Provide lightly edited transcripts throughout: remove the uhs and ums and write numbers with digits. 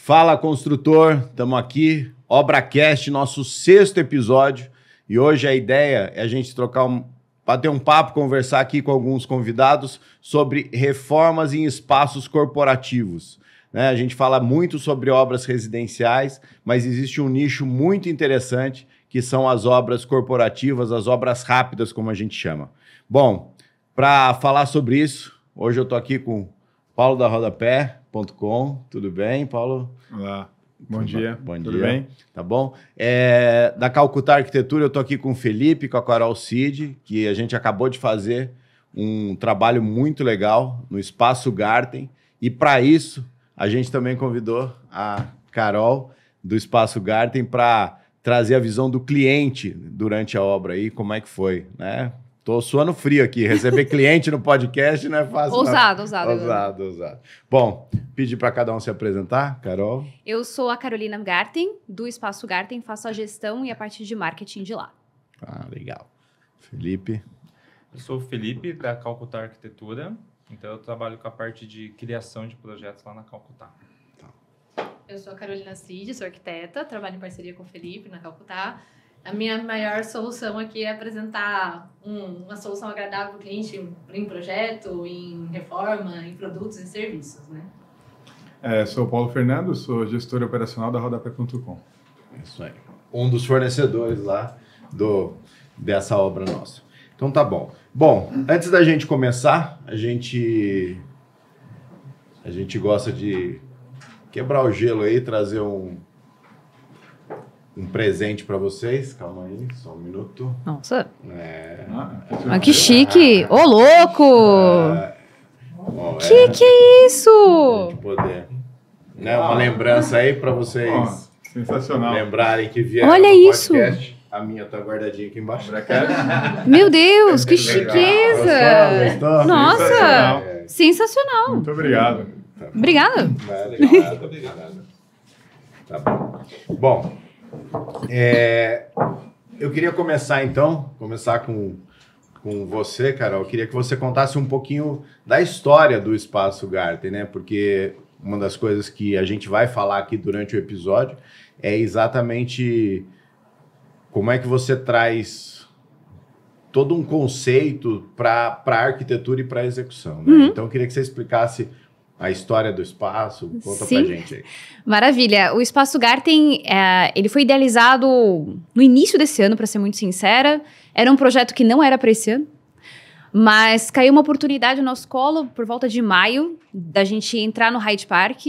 Fala, construtor, estamos aqui, ObraCast, nosso 6º episódio, e hoje a ideia é a gente bater um papo, conversar aqui com alguns convidados sobre reformas em espaços corporativos. Né? A gente fala muito sobre obras residenciais, mas existe um nicho muito interessante, que são as obras corporativas, as obras rápidas, como a gente chama. Bom, para falar sobre isso, hoje eu estou aqui com Paulo da Rodapé.com. Tudo bem, Paulo? Olá, bom dia. Bom dia. Tudo bem? Tá bom? Da Calcutá Arquitetura, eu estou aqui com o Felipe, com a Carol Cid, que a gente acabou de fazer um trabalho muito legal no Espaço Garten. E para isso, a gente também convidou a Carol do Espaço Garten para trazer a visão do cliente durante a obra aí, como é que foi, né? Tô suando frio aqui. Receber cliente no podcast não é fácil. Ousado. Bom, pedir para cada um se apresentar. Carol. Eu sou a Carolina Garten, do Espaço Garten, faço a gestão e a parte de marketing de lá. Ah, legal. Felipe. Eu sou o Felipe, da Calcutá Arquitetura, então eu trabalho com a parte de criação de projetos lá na Calcutá. Eu sou a Carolina Cid, sou arquiteta, trabalho em parceria com o Felipe na Calcutá. A minha maior solução aqui é apresentar uma solução agradável para o cliente em projeto, em reforma, em produtos e serviços, né? Sou o Paulo Fernando, sou gestor operacional da Rodapé.com. Isso aí. Um dos fornecedores lá dessa obra nossa. Então tá bom. Bom, antes da gente começar, a gente gosta de quebrar o gelo aí, trazer um presente para vocês. Calma aí, só um minuto. Nossa. Ah, que chique. Ô, louco! Bom, que é isso? Gente poder, né, uma lembrança aí para vocês sensacional. lembrarem que vieram Olha no isso. podcast. A minha tá guardadinha aqui embaixo. Meu Deus, que chiqueza! Gostou? Nossa, sensacional. Muito obrigado. Obrigada. Obrigado. Tá bom. Bom, eu queria começar com você, Carol. Eu queria que você contasse um pouquinho da história do Espaço Garten, né? Porque uma das coisas que a gente vai falar aqui durante o episódio é exatamente como é que você traz todo um conceito para a arquitetura e para a execução, né? Uhum. Então, eu queria que você explicasse a história do espaço. Conta Sim. pra gente aí. Maravilha. O Espaço Garten, ele foi idealizado no início desse ano, para ser muito sincera. Era um projeto que não era para esse ano, mas caiu uma oportunidade no nosso colo por volta de maio, da gente entrar no Hyde Park,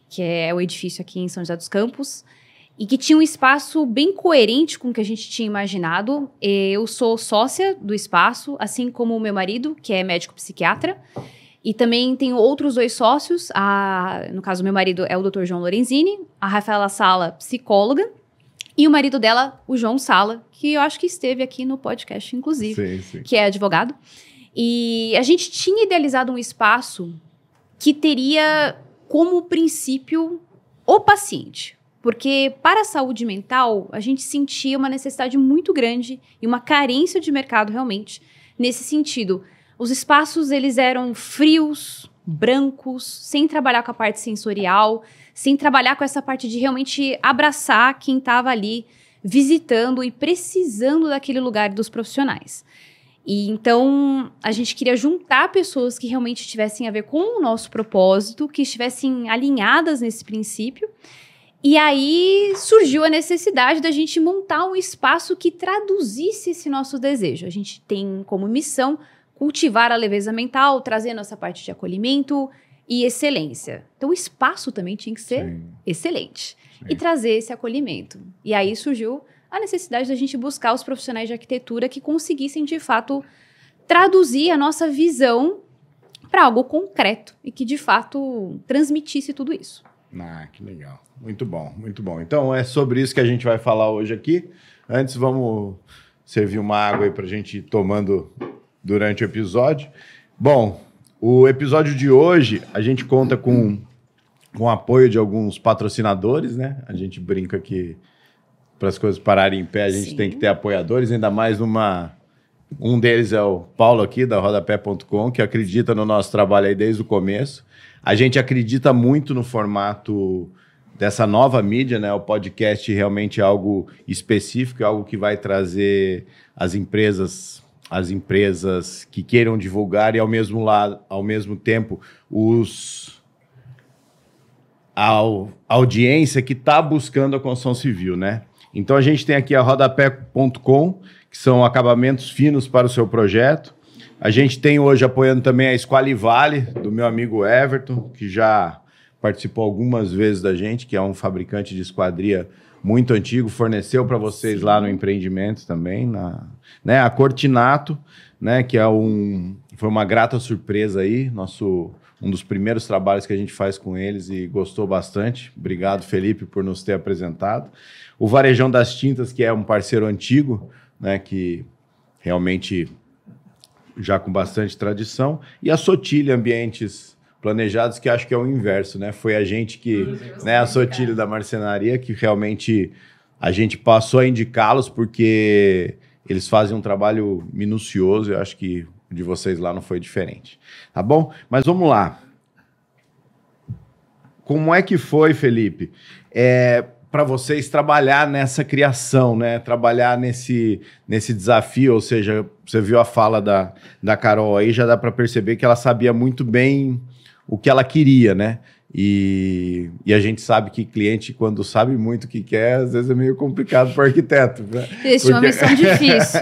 que é o edifício aqui em São José dos Campos, e que tinha um espaço bem coerente com o que a gente tinha imaginado. Eu sou sócia do espaço, assim como o meu marido, que é médico psiquiatra. E também tenho outros 2 sócios, no caso, meu marido é o Dr. João Lorenzini, a Rafaela Sala, psicóloga, e o marido dela, o João Sala, que eu acho que esteve aqui no podcast, inclusive, Sim. que é advogado. E a gente tinha idealizado um espaço que teria como princípio o paciente, porque para a saúde mental, a gente sentia uma necessidade muito grande e uma carência de mercado realmente nesse sentido. Os espaços, eles eram frios, brancos, sem trabalhar com a parte sensorial, sem trabalhar com essa parte de realmente abraçar quem estava ali visitando e precisando daquele lugar dos profissionais. E então, a gente queria juntar pessoas que realmente tivessem a ver com o nosso propósito, que estivessem alinhadas nesse princípio. E aí surgiu a necessidade da gente montar um espaço que traduzisse esse nosso desejo. A gente tem como missão cultivar a leveza mental, trazendo essa parte de acolhimento e excelência. Então, o espaço também tinha que ser excelente e trazer esse acolhimento. E aí surgiu a necessidade da gente buscar os profissionais de arquitetura que conseguissem, de fato, traduzir a nossa visão para algo concreto e que, de fato, transmitisse tudo isso. Ah, que legal. Muito bom, muito bom. Então, é sobre isso que a gente vai falar hoje aqui. Antes, vamos servir uma água aí para a gente ir tomando durante o episódio. Bom, o episódio de hoje, a gente conta com o apoio de alguns patrocinadores, né? A gente brinca que para as coisas pararem em pé, a gente tem que ter apoiadores, ainda mais um deles é o Paulo aqui, da Rodapé.com, que acredita no nosso trabalho aí desde o começo. A gente acredita muito no formato dessa nova mídia, né? O podcast realmente é algo específico, é algo que vai trazer as empresas que queiram divulgar e ao mesmo tempo a audiência que está buscando a construção civil, né? Então a gente tem aqui a Rodapé.com, que são acabamentos finos para o seu projeto. A gente tem hoje apoiando também a Squalivale, do meu amigo Everton, que já participou algumas vezes da gente, que é um fabricante de esquadria muito antigo, forneceu para vocês lá no empreendimento também, né? A Cortinato, né? Que foi uma grata surpresa aí, um dos primeiros trabalhos que a gente faz com eles e gostou bastante. Obrigado, Felipe, por nos ter apresentado. O Varejão das Tintas, que é um parceiro antigo, né? Que realmente já com bastante tradição. E a Sotilha Ambientes Planejados, que acho que é o inverso, né? Foi a gente que, né, a Sotilha da marcenaria, que realmente a gente passou a indicá-los porque eles fazem um trabalho minucioso. Eu acho que o de vocês lá não foi diferente. Tá bom? Mas vamos lá. Como é que foi, Felipe, para vocês trabalhar nessa criação, né? Trabalhar nesse desafio? Ou seja, você viu a fala da Carol aí, já dá para perceber que ela sabia muito bem o que ela queria, né? E a gente sabe que cliente, quando sabe muito o que quer, às vezes é meio complicado para o arquiteto. Né? Eles tinham uma missão difícil.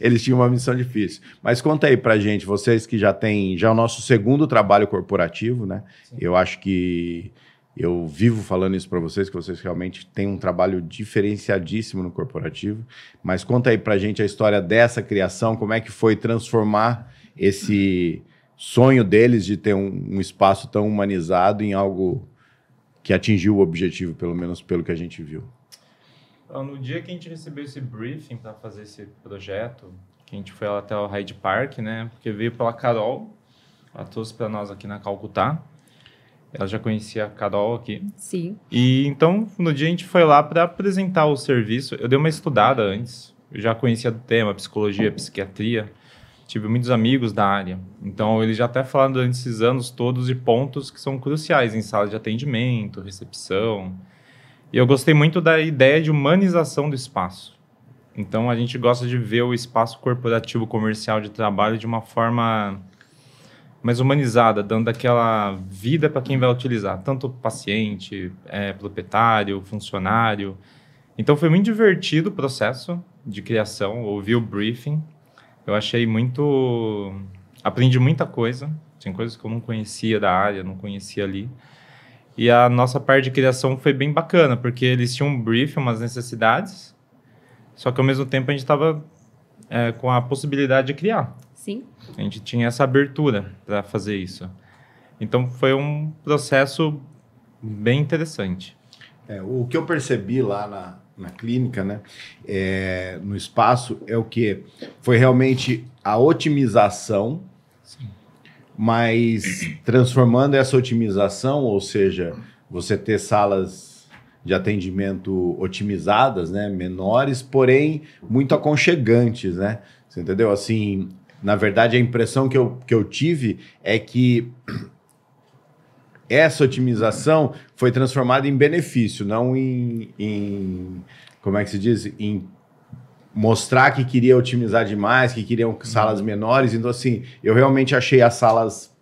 Eles tinham uma missão difícil. Mas conta aí pra gente, vocês que já têm o nosso segundo trabalho corporativo, né? Sim. Eu acho que eu vivo falando isso para vocês, que vocês realmente têm um trabalho diferenciadíssimo no corporativo. Mas conta aí pra gente a história dessa criação, como é que foi transformar esse sonho deles de ter um espaço tão humanizado em algo que atingiu o objetivo, pelo menos pelo que a gente viu. Então, no dia que a gente recebeu esse briefing para fazer esse projeto, que a gente foi lá até o Hyde Park, né? Porque veio pela Carol, ela trouxe para nós aqui na Calcutá. Ela já conhecia a Carol aqui. Sim. E então, no dia a gente foi lá para apresentar o serviço. Eu dei uma estudada antes, eu já conhecia do tema, psicologia, psiquiatria. Tive muitos amigos da área. Então, eles já até falaram durante esses anos todos de pontos que são cruciais em sala de atendimento, recepção. E eu gostei muito da ideia de humanização do espaço. Então, a gente gosta de ver o espaço corporativo comercial de trabalho de uma forma mais humanizada, dando aquela vida para quem vai utilizar, tanto o paciente, proprietário, funcionário. Então, foi muito divertido o processo de criação, ouvir o briefing. Eu achei aprendi muita coisa, tem coisas que eu não conhecia da área, não conhecia ali. E a nossa parte de criação foi bem bacana, porque eles tinham um briefing, umas necessidades, só que ao mesmo tempo a gente estava com a possibilidade de criar. Sim. A gente tinha essa abertura para fazer isso. Então foi um processo bem interessante. O que eu percebi lá na clínica, né, no espaço, é o que foi realmente a otimização. Sim. Mas transformando essa otimização, ou seja, você ter salas de atendimento otimizadas, né, menores, porém muito aconchegantes, né? Você entendeu? Assim, na verdade, a impressão que eu tive é que essa otimização foi transformada em benefício, não em como é que se diz? Em mostrar que queria otimizar demais, que queriam salas menores. Então, assim, eu realmente achei as salas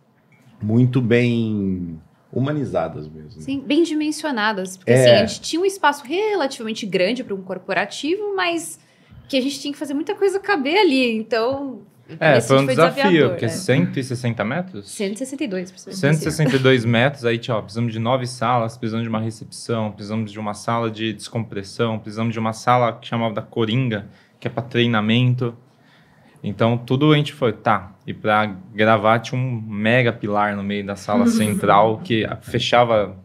muito bem humanizadas mesmo. Sim, bem dimensionadas. Porque assim, a gente tinha um espaço relativamente grande para um corporativo, mas que a gente tinha que fazer muita coisa caber ali. Então... foi um desafio, porque 160 metros? 162, por 162 metros, aí, precisamos de 9 salas, precisamos de uma recepção, precisamos de uma sala de descompressão, precisamos de uma sala que chamava da Coringa, que é para treinamento. Então, tudo a gente foi, e para gravar tinha um mega pilar no meio da sala central, que fechava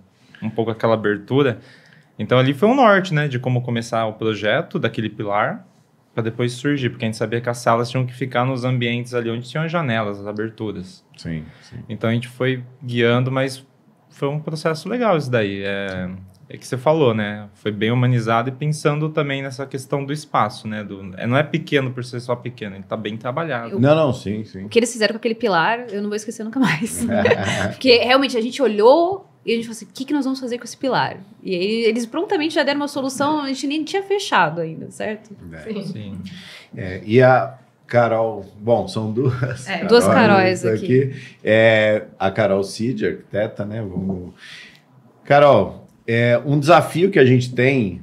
um pouco aquela abertura. Então, ali foi um norte, né, de como começar o projeto daquele pilar, para depois surgir, porque a gente sabia que as salas tinham que ficar nos ambientes ali onde tinham as janelas, as aberturas. Sim. Então a gente foi guiando, mas foi um processo legal isso daí. É que você falou, né? Foi bem humanizado e pensando também nessa questão do espaço, né? Não é pequeno por ser só pequeno, ele tá bem trabalhado. Não, sim. O que eles fizeram com aquele pilar, eu não vou esquecer nunca mais. Porque realmente a gente olhou E a gente falou assim, o que nós vamos fazer com esse pilar? E aí eles prontamente já deram uma solução, a gente nem tinha fechado ainda, certo? Sim. E a Carol, bom, são duas. Duas Caróis aqui. A Carol Cid, arquiteta, né? Carol, um desafio que a gente tem,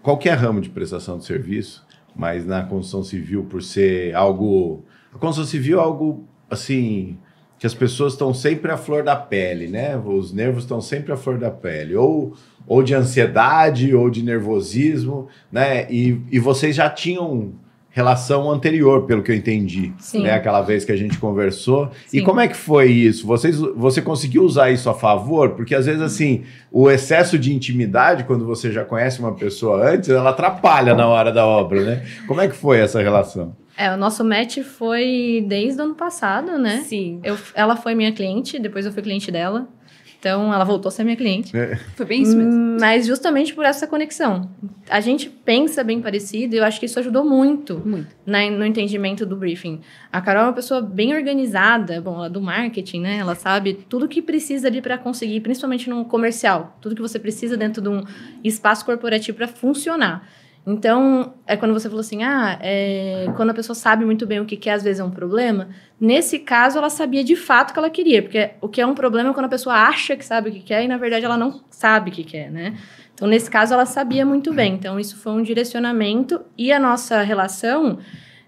qualquer ramo de prestação de serviço, mas na construção civil, por ser algo... A construção civil é algo, assim, que as pessoas estão sempre à flor da pele, né? Os nervos estão sempre à flor da pele. Ou de ansiedade, ou de nervosismo, né? E vocês já tinham relação anterior, pelo que eu entendi. Sim. Né? Aquela vez que a gente conversou. Sim. E como é que foi isso? Você conseguiu usar isso a favor? Porque, às vezes, assim, o excesso de intimidade, quando você já conhece uma pessoa antes, ela atrapalha na hora da obra, né? Como é que foi essa relação? O nosso match foi desde o ano passado, né? Sim. Ela foi minha cliente, depois eu fui cliente dela. Então, ela voltou a ser minha cliente. Foi bem isso mesmo. Mas justamente por essa conexão. A gente pensa bem parecido e eu acho que isso ajudou muito, no entendimento do briefing. A Carol é uma pessoa bem organizada, ela é do marketing, né? Ela sabe tudo que precisa ali para conseguir, principalmente no comercial. Tudo que você precisa dentro de um espaço corporativo para funcionar. Então, quando você falou assim, quando a pessoa sabe muito bem o que quer, às vezes é um problema. Nesse caso, ela sabia de fato o que ela queria, porque o que é um problema é quando a pessoa acha que sabe o que quer e, na verdade, ela não sabe o que quer, né? Então, nesse caso, ela sabia muito bem. Então, isso foi um direcionamento e a nossa relação,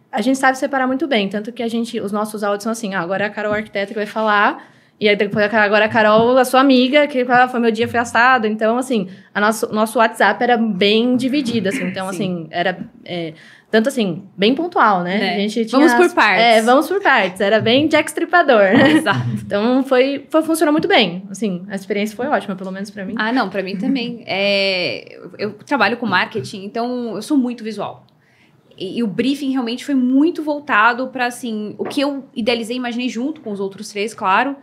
a gente sabe separar muito bem. Tanto que os nossos áudios são assim, agora é a Carol arquiteta que vai falar... E aí, depois, agora a Carol, a sua amiga, que foi meu dia, foi assado. Então, assim, nosso WhatsApp era bem dividido, assim. Então, assim, era... tanto assim, bem pontual, né? A gente tinha vamos por partes. Vamos por partes. Era bem Jack Stripador, né? Exato. Então, funcionou muito bem. Assim, a experiência foi ótima, pelo menos pra mim. Não, pra mim também. Eu trabalho com marketing, então eu sou muito visual. E o briefing realmente foi muito voltado para, assim, o que eu idealizei, imaginei junto com os outros 3, claro.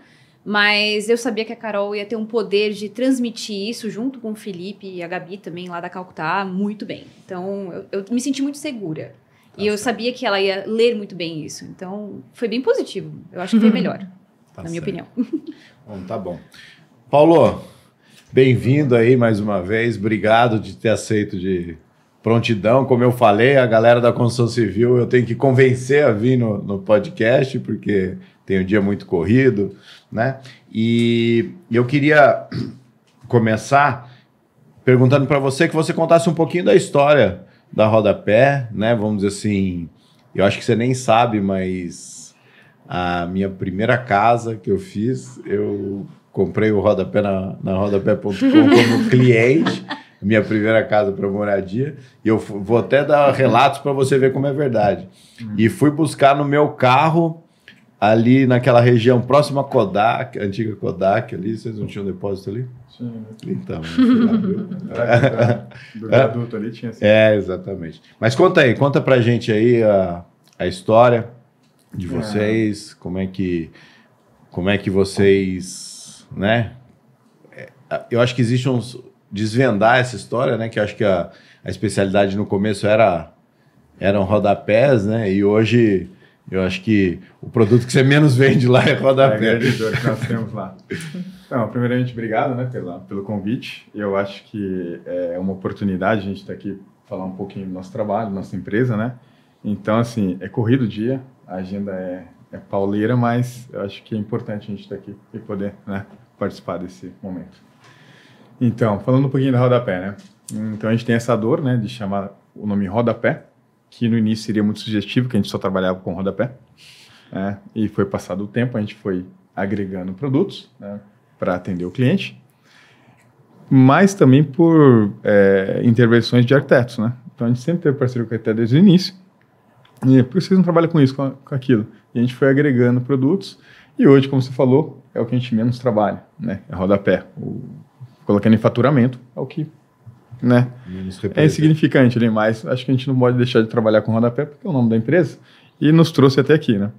Mas eu sabia que a Carol ia ter um poder de transmitir isso junto com o Felipe e a Gabi também, lá da Calcutá, muito bem. Então, eu me senti muito segura. E eu sabia que ela ia ler muito bem isso. Então, foi bem positivo. Eu acho que foi melhor, na minha opinião. Bom, tá bom. Paulo, bem-vindo aí mais uma vez. Obrigado de ter aceito de prontidão. Como eu falei, a galera da construção civil eu tenho que convencer a vir no podcast, porque tem um dia muito corrido, né? E eu queria começar perguntando para você que você contasse um pouquinho da história da Rodapé, né? Vamos dizer assim, eu acho que você nem sabe, mas a minha primeira casa que eu fiz, eu comprei o Rodapé na rodapé.com como cliente, minha primeira casa para moradia, e eu vou até dar relatos para você ver como é verdade. E fui buscar no meu carro ali naquela região próxima a Kodak, antiga Kodak ali, vocês não tinham depósito ali? Sim. Então, do viaduto ali tinha assim. Exatamente. Mas conta pra gente aí a história de vocês, como é que vocês, né? Eu acho que existe desvendar essa história, né? Que eu acho que a especialidade no começo eram rodapés, né? E hoje eu acho que o produto que você menos vende lá é rodapé. É a grande dor que nós temos lá. Então, primeiramente, obrigado, né, pelo convite. Eu acho que é uma oportunidade a gente estar aqui falar um pouquinho do nosso trabalho, nossa empresa, né? Então, assim, é corrido o dia, a agenda é pauleira, mas eu acho que é importante a gente estar aqui e poder, né, participar desse momento. Então, falando um pouquinho da Rodapé, né? Então, a gente tem essa dor, né, de chamar o nome Rodapé, que no início seria muito sugestivo, que a gente só trabalhava com rodapé. E foi passado o tempo, a gente foi agregando produtos, né, para atender o cliente, mas também por intervenções de arquitetos, né? Então, a gente sempre teve parceria com o arquiteto desde o início. E por que vocês não trabalham com isso, com aquilo? E a gente foi agregando produtos, e hoje, como você falou, é o que a gente menos trabalha, né? É rodapé. Colocando em faturamento, é o que, né, é insignificante ali, mas acho que a gente não pode deixar de trabalhar com rodapé, porque é o nome da empresa, e nos trouxe até aqui, né?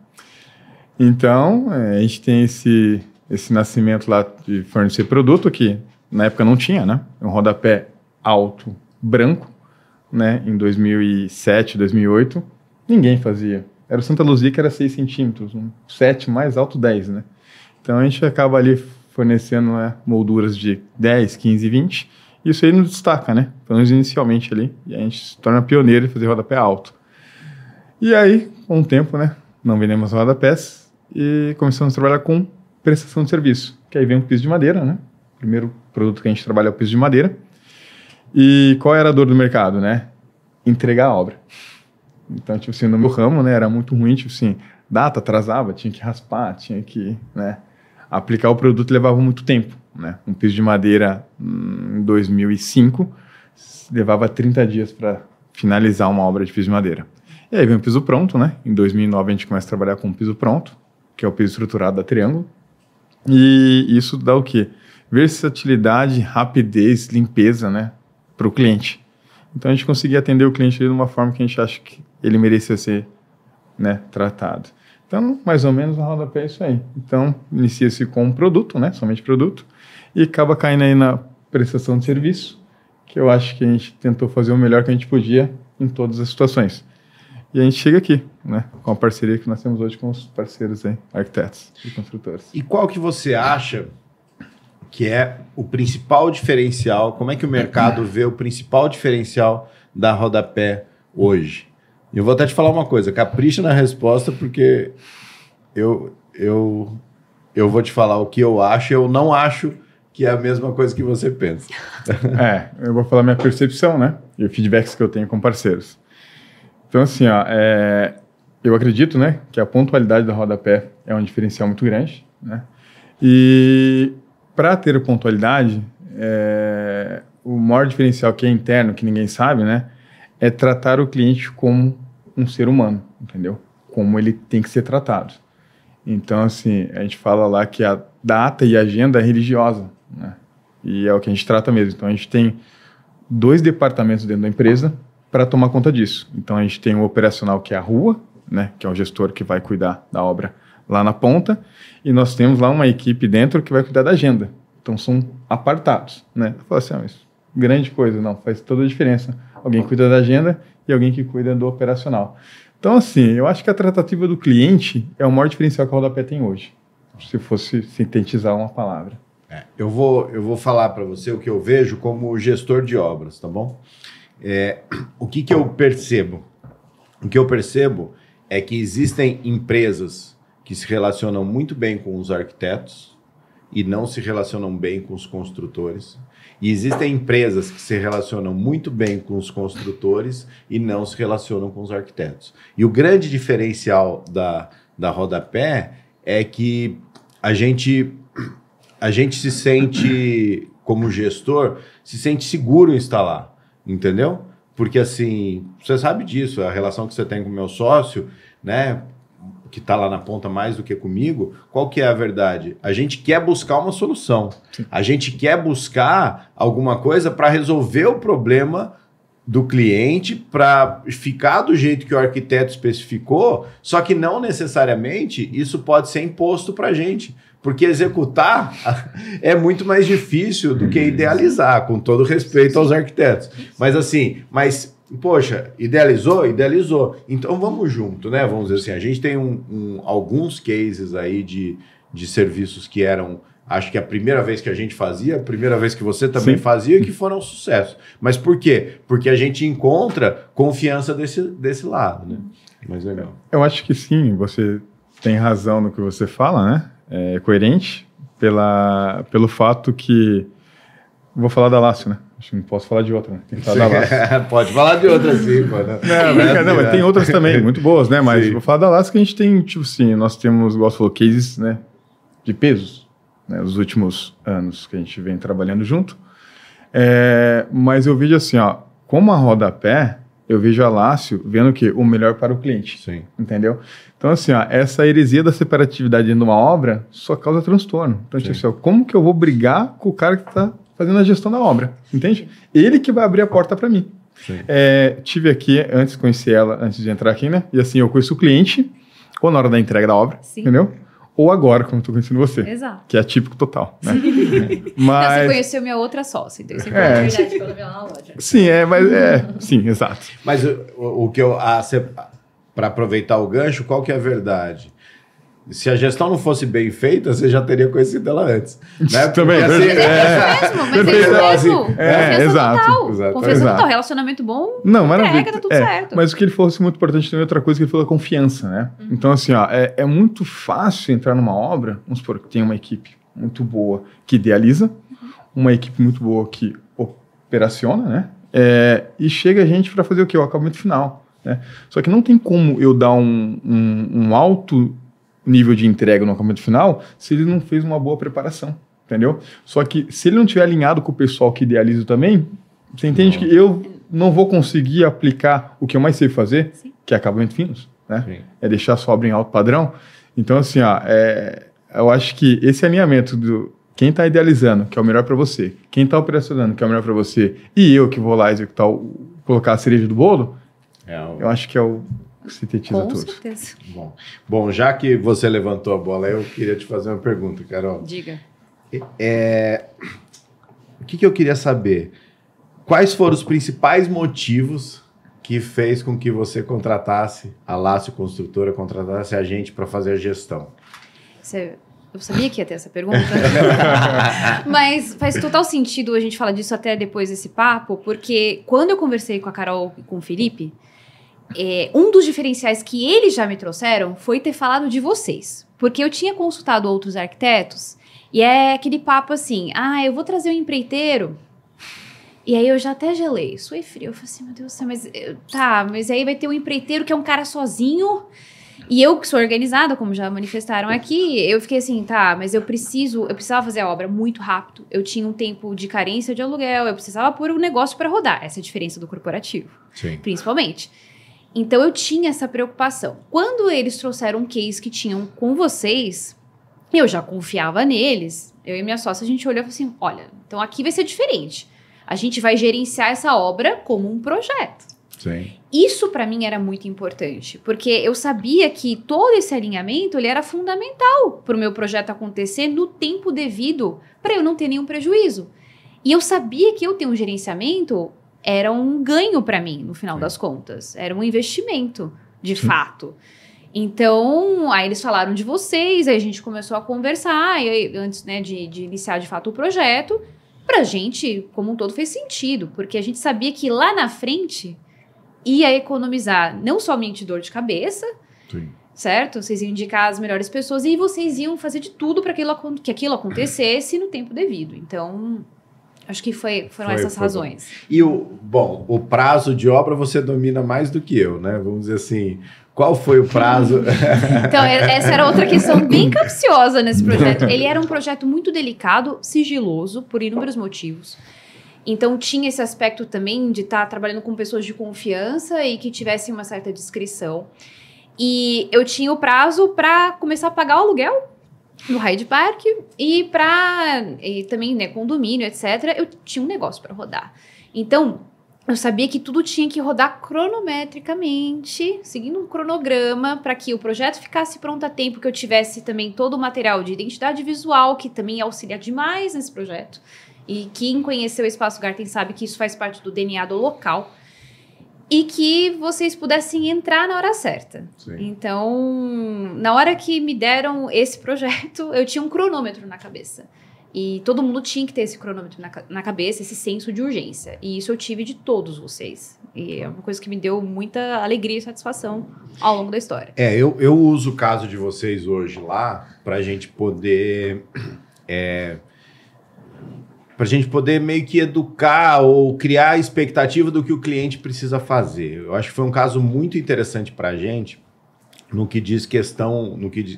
Então, a gente tem esse nascimento lá de fornecer produto que na época não tinha, né? Um rodapé alto, branco, né? Em 2007, 2008, ninguém fazia. Era o Santa Luzia que era 6 centímetros, um 7 mais alto 10, né? Então a gente acaba ali fornecendo, né, molduras de 10, 15, 20. Isso aí nos destaca, né? Pelo menos inicialmente ali. E a gente se torna pioneiro em fazer rodapé alto. E aí, com o tempo, né, não vendemos rodapés e começamos a trabalhar com prestação de serviço. Que aí vem o piso de madeira, né? O primeiro produto que a gente trabalha é o piso de madeira. E qual era a dor do mercado, né? Entregar a obra. Então, tipo assim, no meu ramo, né, era muito ruim, tipo assim, data atrasava, tinha que raspar, tinha que, né, aplicar o produto levava muito tempo, né? Um piso de madeira em 2005 levava 30 dias para finalizar uma obra de piso de madeira. E aí vem o piso pronto, né? Em 2009 a gente começa a trabalhar com o piso pronto, que é o piso estruturado da Triângulo. E isso dá o quê? Versatilidade, rapidez, limpeza, né, para o cliente. Então a gente conseguia atender o cliente de uma forma que a gente acha que ele merecia ser, né, tratado. Então, mais ou menos, a rodapé é isso aí. Então, inicia-se com um produto, né, somente produto, e acaba caindo aí na prestação de serviço, que eu acho que a gente tentou fazer o melhor que a gente podia em todas as situações. E a gente chega aqui, né, com a parceria que nós temos hoje com os parceiros aí, arquitetos e construtores. E qual que você acha que é o principal diferencial? Como é que o mercado vê o principal diferencial da rodapé hoje? Eu vou até te falar uma coisa, capricha na resposta, porque eu vou te falar o que eu acho, eu não acho que é a mesma coisa que você pensa. Eu vou falar minha percepção, né, e os feedbacks que eu tenho com parceiros. Então, assim, ó, eu acredito, né, que a pontualidade da rodapé é um diferencial muito grande, né, e para ter pontualidade, o maior diferencial que é interno, que ninguém sabe, né, é tratar o cliente como um ser humano, entendeu? Como ele tem que ser tratado. Então, assim, a gente fala lá que a data e a agenda é religiosa, né, e é o que a gente trata mesmo. Então, a gente tem 2 departamentos dentro da empresa para tomar conta disso. Então, a gente tem o operacional, que é a rua, né, que é o gestor que vai cuidar da obra lá na ponta, e nós temos lá uma equipe dentro que vai cuidar da agenda. Então, são apartados, né? Eu falo assim, mas grande coisa, não, faz toda a diferença. Alguém cuida da agenda e alguém que cuida do operacional. Então, assim, eu acho que a tratativa do cliente é o maior diferencial que a rodapé tem hoje, se fosse sintetizar uma palavra. Eu vou falar para você o que eu vejo como gestor de obras, tá bom? O que eu percebo? O que eu percebo é que existem empresas que se relacionam muito bem com os arquitetos e não se relacionam bem com os construtores. E existem empresas que se relacionam muito bem com os construtores e não se relacionam com os arquitetos. E o grande diferencial da rodapé é que a gente se sente, como gestor, se sente seguro em instalar, entendeu? Porque, assim, você sabe disso, a relação que você tem com o meu sócio, né, que está lá na ponta mais do que comigo, qual que é a verdade? A gente quer buscar uma solução. Sim. A gente quer buscar alguma coisa para resolver o problema do cliente, para ficar do jeito que o arquiteto especificou, só que não necessariamente isso pode ser imposto para a gente, porque executar é muito mais difícil do que idealizar, com todo respeito aos arquitetos. Mas assim, poxa, idealizou? Idealizou. Então vamos junto, né? Vamos dizer assim, a gente tem alguns cases aí de serviços que eram, acho que a primeira vez que a gente fazia, a primeira vez que você também fazia, que foram um sucesso. Mas por quê? Porque a gente encontra confiança desse lado, né? Mas legal. Eu acho que sim, você tem razão no que você fala, né? É coerente pelo fato que... Vou falar da Lácio, né? Acho que não posso falar de outra, né? Tem que falar da Lácio. Pode falar de outra, sim. Pode. Não, mas tem outras também, muito boas, né? Mas vou falar da Lácio que a gente tem, tipo assim, nós temos, igual você falou, cases, né, de pesos, né, os últimos anos que a gente vem trabalhando junto. Mas eu vejo assim, ó, como a rodapé, eu vejo a Lácio vendo o quê? O melhor para o cliente. Sim. Entendeu? Então, assim, ó, essa heresia da separatividade dentro de uma obra só causa transtorno. Então, tipo assim, ó, como que eu vou brigar com o cara que está fazendo a gestão da obra? Entende? Ele que vai abrir a porta para mim. Tive aqui, conheci ela antes de entrar aqui, né? E assim, eu conheço o cliente, ou na hora da entrega da obra, entendeu? Ou agora, como eu estou conhecendo você. Exato. Que é típico total, né? Mas... Não, você conheceu minha outra sócia, então isso é verdade, quando eu vi lá na loja. Sim, sim, exato. Mas o que eu... Para aproveitar o gancho, qual que é a verdade? se a gestão não fosse bem feita, você já teria conhecido ela antes. Né? Também, Porque, Mas é isso mesmo, mas é isso mesmo. Confiança exato. total. Confiança total. Relacionamento bom, Não, entrega, maravilha. tá tudo certo. Mas o que ele falou assim, muito importante também, outra coisa que ele falou é confiança, né? Então, assim, ó, é muito fácil entrar numa obra, vamos supor que tem uma equipe muito boa que idealiza, uma equipe muito boa que operaciona, né? E chega a gente para fazer o quê? O acabamento final, né? Só que não tem como eu dar um alto nível de entrega no acabamento final se ele não fez uma boa preparação, entendeu? Só que se ele não tiver alinhado com o pessoal que idealiza também, você entende que eu não vou conseguir aplicar o que eu mais sei fazer, Sim. que é acabamento finos, né? Sim. É deixar a sua obra em alto padrão. Então, assim, ó, eu acho que esse alinhamento do quem está idealizando, que é o melhor para você, quem está operacionando, que é o melhor para você, e eu que vou lá executar, colocar a cereja do bolo, eu acho que é o que sintetiza Com tudo. certeza. Bom, já que você levantou a bola, eu queria te fazer uma pergunta, Carol. Diga. O que eu queria saber? Quais foram os principais motivos que fez com que você contratasse a Lácio Construtora, contratasse a gente para fazer a gestão? Eu sabia que ia ter essa pergunta. Mas faz total sentido a gente falar disso até depois desse papo, porque quando eu conversei com a Carol e com o Felipe, um dos diferenciais que eles já me trouxeram foi ter falado de vocês. Porque eu tinha consultado outros arquitetos e é aquele papo assim, eu vou trazer um empreiteiro. E aí eu já até gelei, suei frio. Eu falei assim, meu Deus do céu, mas aí vai ter um empreiteiro que é um cara sozinho. E eu que sou organizada, como já manifestaram aqui, eu fiquei assim, mas eu precisava fazer a obra muito rápido. Eu tinha um tempo de carência de aluguel, eu precisava pôr um negócio para rodar. Essa é a diferença do corporativo, Sim. Principalmente. Então eu tinha essa preocupação. Quando eles trouxeram um case que tinham com vocês, eu já confiava neles. Eu e minha sócia, a gente olhou e falou assim, olha, então aqui vai ser diferente. A gente vai gerenciar essa obra como um projeto. Sim. Isso para mim era muito importante, porque eu sabia que todo esse alinhamento ele era fundamental para o meu projeto acontecer no tempo devido, para eu não ter nenhum prejuízo. E eu sabia que eu ter um gerenciamento era um ganho para mim, no final das contas. Era um investimento, de fato. Então, aí eles falaram de vocês, aí a gente começou a conversar, e aí, antes, né, de iniciar de fato o projeto, pra gente, como um todo, fez sentido, porque a gente sabia que lá na frente ia economizar não somente dor de cabeça, Sim. certo? Vocês iam indicar as melhores pessoas e vocês iam fazer de tudo para que aquilo acontecesse no tempo devido. Então, acho que foram essas razões. E o prazo de obra você domina mais do que eu, né? Vamos dizer assim, qual foi o prazo? Então, essa era outra questão bem capciosa nesse projeto. Ele era um projeto muito delicado, sigiloso, por inúmeros motivos. Então, tinha esse aspecto também de estar trabalhando com pessoas de confiança e que tivessem uma certa discrição. E eu tinha o prazo para começar a pagar o aluguel no Hyde Park e também, né, condomínio, etc. Eu tinha um negócio para rodar. Então, eu sabia que tudo tinha que rodar cronometricamente, seguindo um cronograma, para que o projeto ficasse pronto a tempo, que eu tivesse também todo o material de identidade visual, que também auxilia demais nesse projeto. E quem conheceu o Espaço Garten sabe que isso faz parte do DNA do local. E que vocês pudessem entrar na hora certa. Sim. Então, na hora que me deram esse projeto, eu tinha um cronômetro na cabeça. E todo mundo tinha que ter esse cronômetro na cabeça, esse senso de urgência. E isso eu tive de todos vocês. E é uma coisa que me deu muita alegria e satisfação ao longo da história. Eu uso o caso de vocês hoje lá para a gente poder... para a gente poder meio que educar ou criar a expectativa do que o cliente precisa fazer. Eu acho que foi um caso muito interessante para a gente no que diz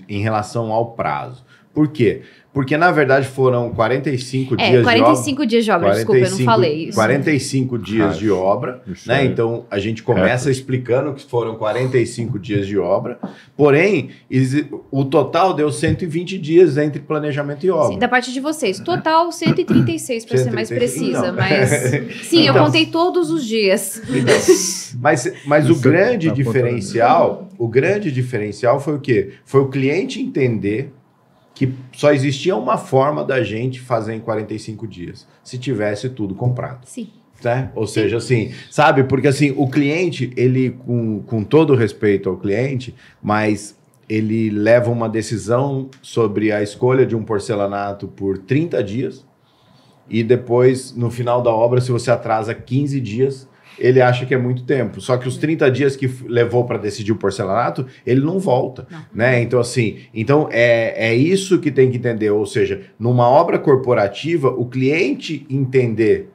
em relação ao prazo. Por quê? Porque, na verdade, foram 45 dias de obra. 45 dias de obra, desculpa, eu não falei isso. 45 dias de obra, né? Então, a gente começa explicando que foram 45 dias de obra, porém, o total deu 120 dias entre planejamento e obra. Sim, da parte de vocês. Total, 136, para ser mais precisa. Então. Mas, sim, eu contei todos os dias. Mas o grande diferencial foi o quê? Foi o cliente entender que só existia uma forma da gente fazer em 45 dias, se tivesse tudo comprado. Sim. Né? Ou seja, assim, sabe? Porque assim, o cliente, ele, com todo respeito ao cliente, mas ele leva uma decisão sobre a escolha de um porcelanato por 30 dias e depois, no final da obra, se você atrasa 15 dias, ele acha que é muito tempo. Só que os 30 dias que levou para decidir o porcelanato, ele não volta, né? Então, assim, é isso que tem que entender. Ou seja, numa obra corporativa, o cliente entender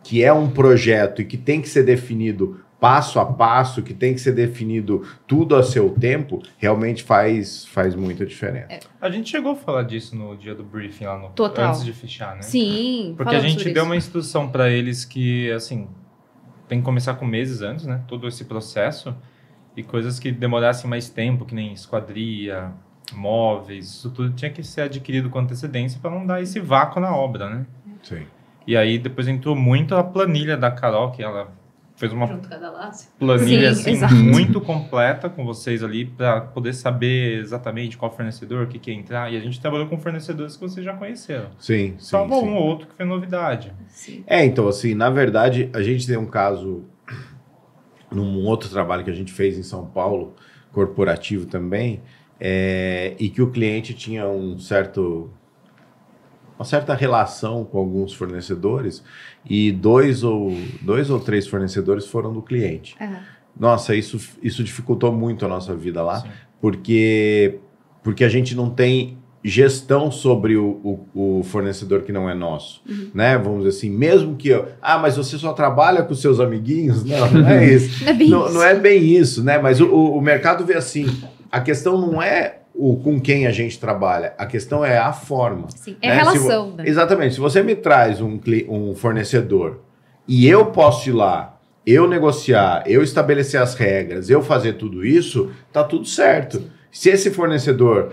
que é um projeto e que tem que ser definido passo a passo, que tem que ser definido tudo a seu tempo, realmente faz muita diferença. A gente chegou a falar disso no dia do briefing lá no Total. antes de fechar, né? Sim. Porque a falamos gente sobre deu isso. uma instrução para eles que, assim, tem que começar com meses antes, né? Todo esse processo e coisas que demorassem mais tempo, que nem esquadria, móveis, isso tudo tinha que ser adquirido com antecedência para não dar esse vácuo na obra, né? Sim. E aí depois entrou muito a planilha da Carol, que ela fez uma Junto com a Galáxia. planilha Sim, assim, exato. muito completa com vocês ali para poder saber exatamente qual fornecedor, o que que ia entrar. E a gente trabalhou com fornecedores que vocês já conheceram. Sim, Salvo sim. um ou outro que foi novidade. Sim. Então, assim, na verdade, a gente tem um caso num outro trabalho que a gente fez em São Paulo, corporativo também, e que o cliente tinha uma certa relação com alguns fornecedores e dois ou três fornecedores foram do cliente. Nossa, isso dificultou muito a nossa vida lá, Sim. porque a gente não tem gestão sobre o fornecedor que não é nosso, né? Vamos dizer assim, mesmo que mas você só trabalha com seus amiguinhos? Não é isso. Não é bem isso. Não é bem isso, né? Mas o mercado vê assim, a questão não é com quem a gente trabalha, a questão é a forma. Sim. É né? relação, né? Exatamente. Se você me traz um fornecedor e eu posso ir lá, eu negociar, eu estabelecer as regras, eu fazer tudo isso, tá tudo certo. Se esse fornecedor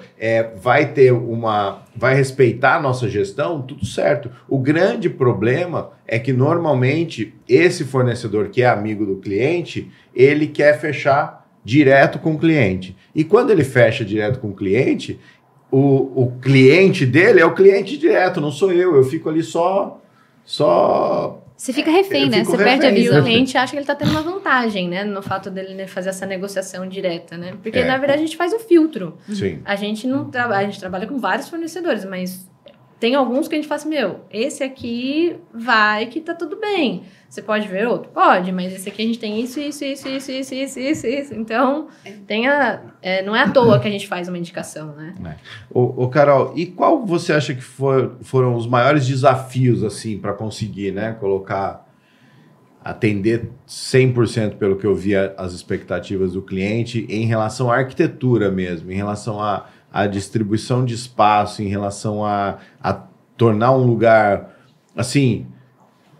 vai respeitar a nossa gestão, tudo certo. O grande problema é que normalmente esse fornecedor que é amigo do cliente, ele quer fechar direto com o cliente. E quando ele fecha direto com o cliente cliente dele é o cliente direto, não sou eu. Eu fico ali só Você fica refém, Eu né? fico Você perde a refém, E visão. o cliente acha que ele está tendo uma vantagem, né? No fato dele fazer essa negociação direta, né? Porque, na verdade, a gente faz um filtro. Sim. A gente não trabalha, a gente trabalha com vários fornecedores, mas tem alguns que a gente fala assim, esse aqui vai que tá tudo bem. Você pode ver outro? Pode, mas esse aqui a gente tem isso. Então, não é à toa que a gente faz uma indicação, né? Ô, Carol, e qual você acha que foram os maiores desafios, assim, para conseguir, né, atender 100% pelo que eu via as expectativas do cliente em relação à arquitetura mesmo, em relação à distribuição de espaço, em relação a tornar um lugar, assim,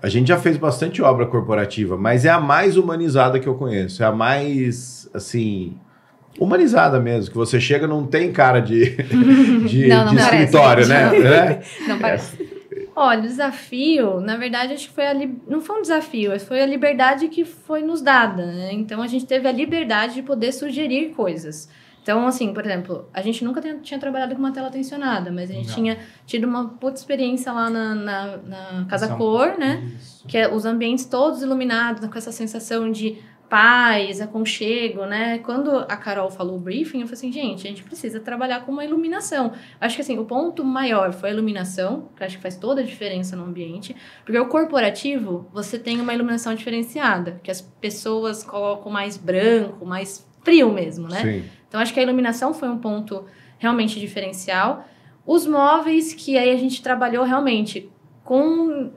a gente já fez bastante obra corporativa, mas é a mais humanizada que eu conheço, é a mais, assim, humanizada mesmo, que você chega não tem cara de Não escritório, parece. né? Não parece. Olha, o desafio, na verdade, acho que não foi um desafio, foi a liberdade que foi nos dada, né? Então, a gente teve a liberdade de poder sugerir coisas. Então, assim, por exemplo, a gente nunca tinha trabalhado com uma tela tensionada, mas a gente tinha tido uma puta experiência lá na Casa Cor, né? Isso. Que é os ambientes todos iluminados, com essa sensação de paz, aconchego, né? Quando a Carol falou o briefing, eu falei assim, gente, a gente precisa trabalhar com uma iluminação. Acho que, assim, o ponto maior foi a iluminação, que acho que faz toda a diferença no ambiente, porque o corporativo, você tem uma iluminação diferenciada, que as pessoas colocam mais branco, mais frio mesmo, né? Sim. Então, acho que a iluminação foi um ponto realmente diferencial. Os móveis, que aí a gente trabalhou realmente com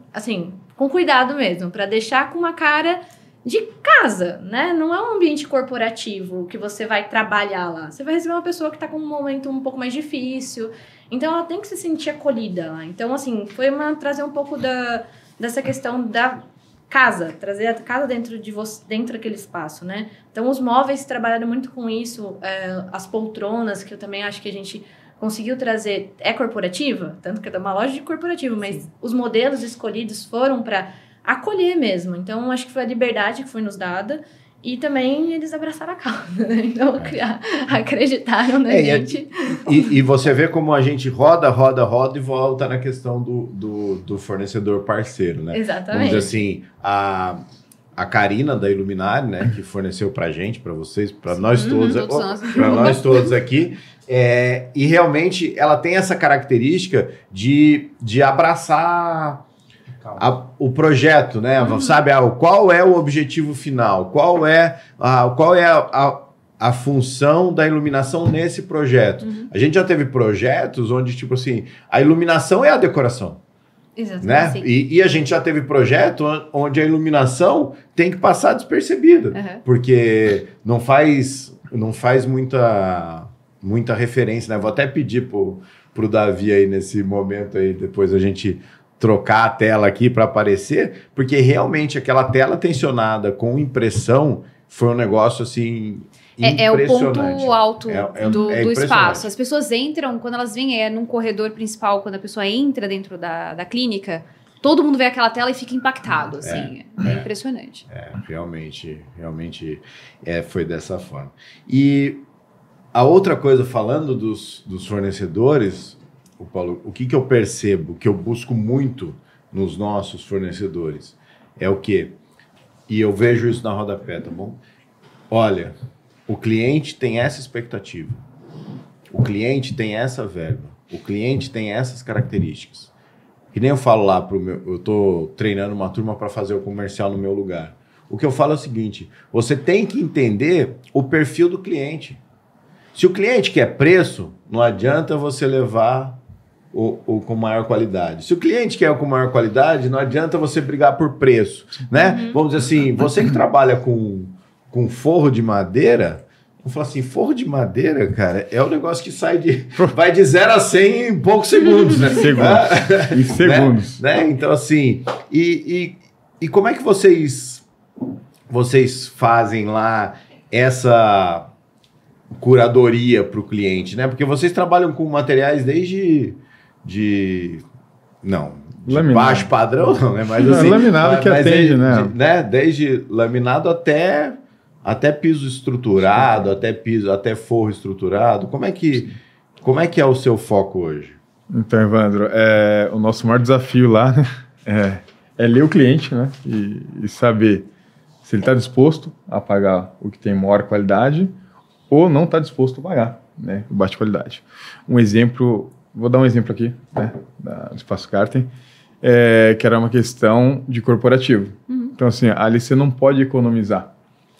cuidado mesmo, para deixar com uma cara de casa, né? Não é um ambiente corporativo que você vai trabalhar lá. Você vai receber uma pessoa que está com um momento um pouco mais difícil. Então, ela tem que se sentir acolhida lá. Então, assim, foi trazer um pouco dessa questão da casa, trazer a casa dentro de você, dentro daquele espaço, né? Então, os móveis trabalharam muito com isso, as poltronas, que eu também acho que a gente conseguiu trazer, é corporativa, tanto que é uma loja de corporativo, mas os modelos escolhidos foram para acolher mesmo. Então, acho que foi a liberdade que foi nos dada e também eles abraçaram a causa, né? Então, acreditaram na gente. E você vê como a gente roda e volta na questão do fornecedor parceiro, né? Exatamente. Vamos dizer assim, a Karina da Iluminari, né, que forneceu para gente, para vocês, para nós todos, para nós todos aqui. E realmente ela tem essa característica de abraçar o projeto, né? Sabe, qual é o objetivo final? Qual é a função da iluminação nesse projeto? A gente já teve projetos onde, tipo assim, a iluminação é a decoração. Exatamente. Né? E a gente já teve projeto onde a iluminação tem que passar despercebida, porque não faz muita referência, né? Vou até pedir pro Davi aí nesse momento aí, depois a gente trocar a tela aqui para aparecer, porque realmente aquela tela tensionada com impressão foi um negócio assim É o ponto alto do impressionante. espaço. As pessoas entram, quando elas vêm num corredor principal, quando a pessoa entra dentro da clínica, todo mundo vê aquela tela e fica impactado, assim. É impressionante. Realmente foi dessa forma. E a outra coisa, falando dos fornecedores, Paulo, o que eu percebo, que eu busco muito nos nossos fornecedores, é o quê? E eu vejo isso na Rodapé, tá bom? Olha, o cliente tem essa expectativa, o cliente tem essa verba, o cliente tem essas características. Que nem eu falo lá eu estou treinando uma turma para fazer o comercial no meu lugar. O que eu falo é o seguinte: você tem que entender o perfil do cliente. Se o cliente quer preço, não adianta você levar o com maior qualidade. Se o cliente quer o com maior qualidade, não adianta você brigar por preço, né? Vamos dizer assim, você que trabalha com forro de madeira, vamos falar assim, forro de madeira, cara, é um negócio que vai de 0 a 100 em poucos segundos, né? Em segundos. Né? Então, assim, e como é que vocês fazem lá essa curadoria para o cliente, né? Porque vocês trabalham com materiais desde baixo padrão, não, né? Mas assim, laminado que atende, né? Desde laminado até piso estruturado, até forro estruturado. Como é que é o seu foco hoje? Então, Evandro, o nosso maior desafio lá, né, é ler o cliente, né? E saber se ele está disposto a pagar o que tem maior qualidade ou não está disposto a pagar, né, o baixa qualidade. Vou dar um exemplo aqui, né, do Espaço Garten, que era uma questão de corporativo. Então, assim, ali você não pode economizar.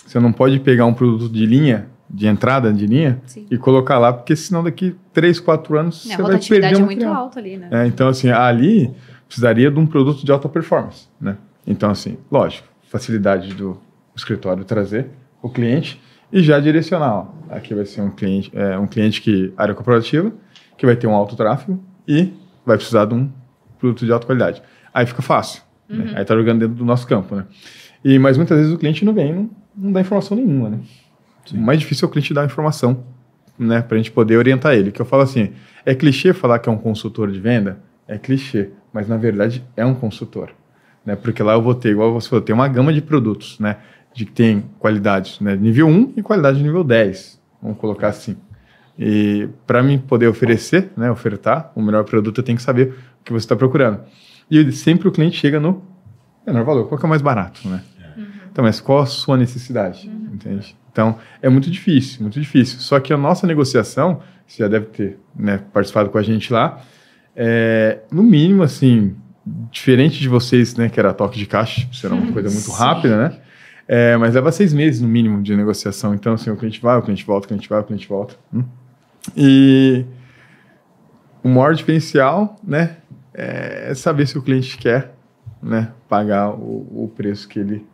Você não pode pegar um produto de linha, de entrada de linha, e colocar lá, porque senão daqui 3, 4 anos você vai perder o material. A rotatividade é muito alta ali, né? Então, assim, ali precisaria de um produto de alta performance, né? Então, assim, lógico, facilidade do escritório trazer o cliente e já direcionar. Ó, aqui vai ser um cliente que área corporativa, que vai ter um alto tráfego e vai precisar de um produto de alta qualidade. Aí fica fácil. Né? Aí está jogando dentro do nosso campo, né? Mas muitas vezes o cliente não vem, não dá informação nenhuma, né? Sim. O mais difícil é o cliente dar informação, né? Para a gente poder orientar ele. Que eu falo assim, é clichê falar que é um consultor de venda? É clichê, mas na verdade é um consultor. Né? Porque lá eu vou ter, igual você falou, tem uma gama de produtos, né? De que tem qualidade, né? Nível 1 e qualidade nível 10. Vamos colocar assim. E para mim poder oferecer, né, ofertar o melhor produto, eu tenho que saber o que você está procurando. E sempre o cliente chega no menor valor. Qual que é o mais barato, né? Então, mas qual a sua necessidade? Entende? Então, é muito difícil, muito difícil. Só que a nossa negociação, você já deve ter, né, participado com a gente lá, no mínimo, assim, diferente de vocês, né, que era toque de caixa, será uma coisa muito rápida, né? Mas leva 6 meses, no mínimo, de negociação. Então, assim, o cliente vai, o cliente volta, o cliente vai, o cliente volta. E o maior diferencial, né, é saber se o cliente quer, né, pagar o preço que ele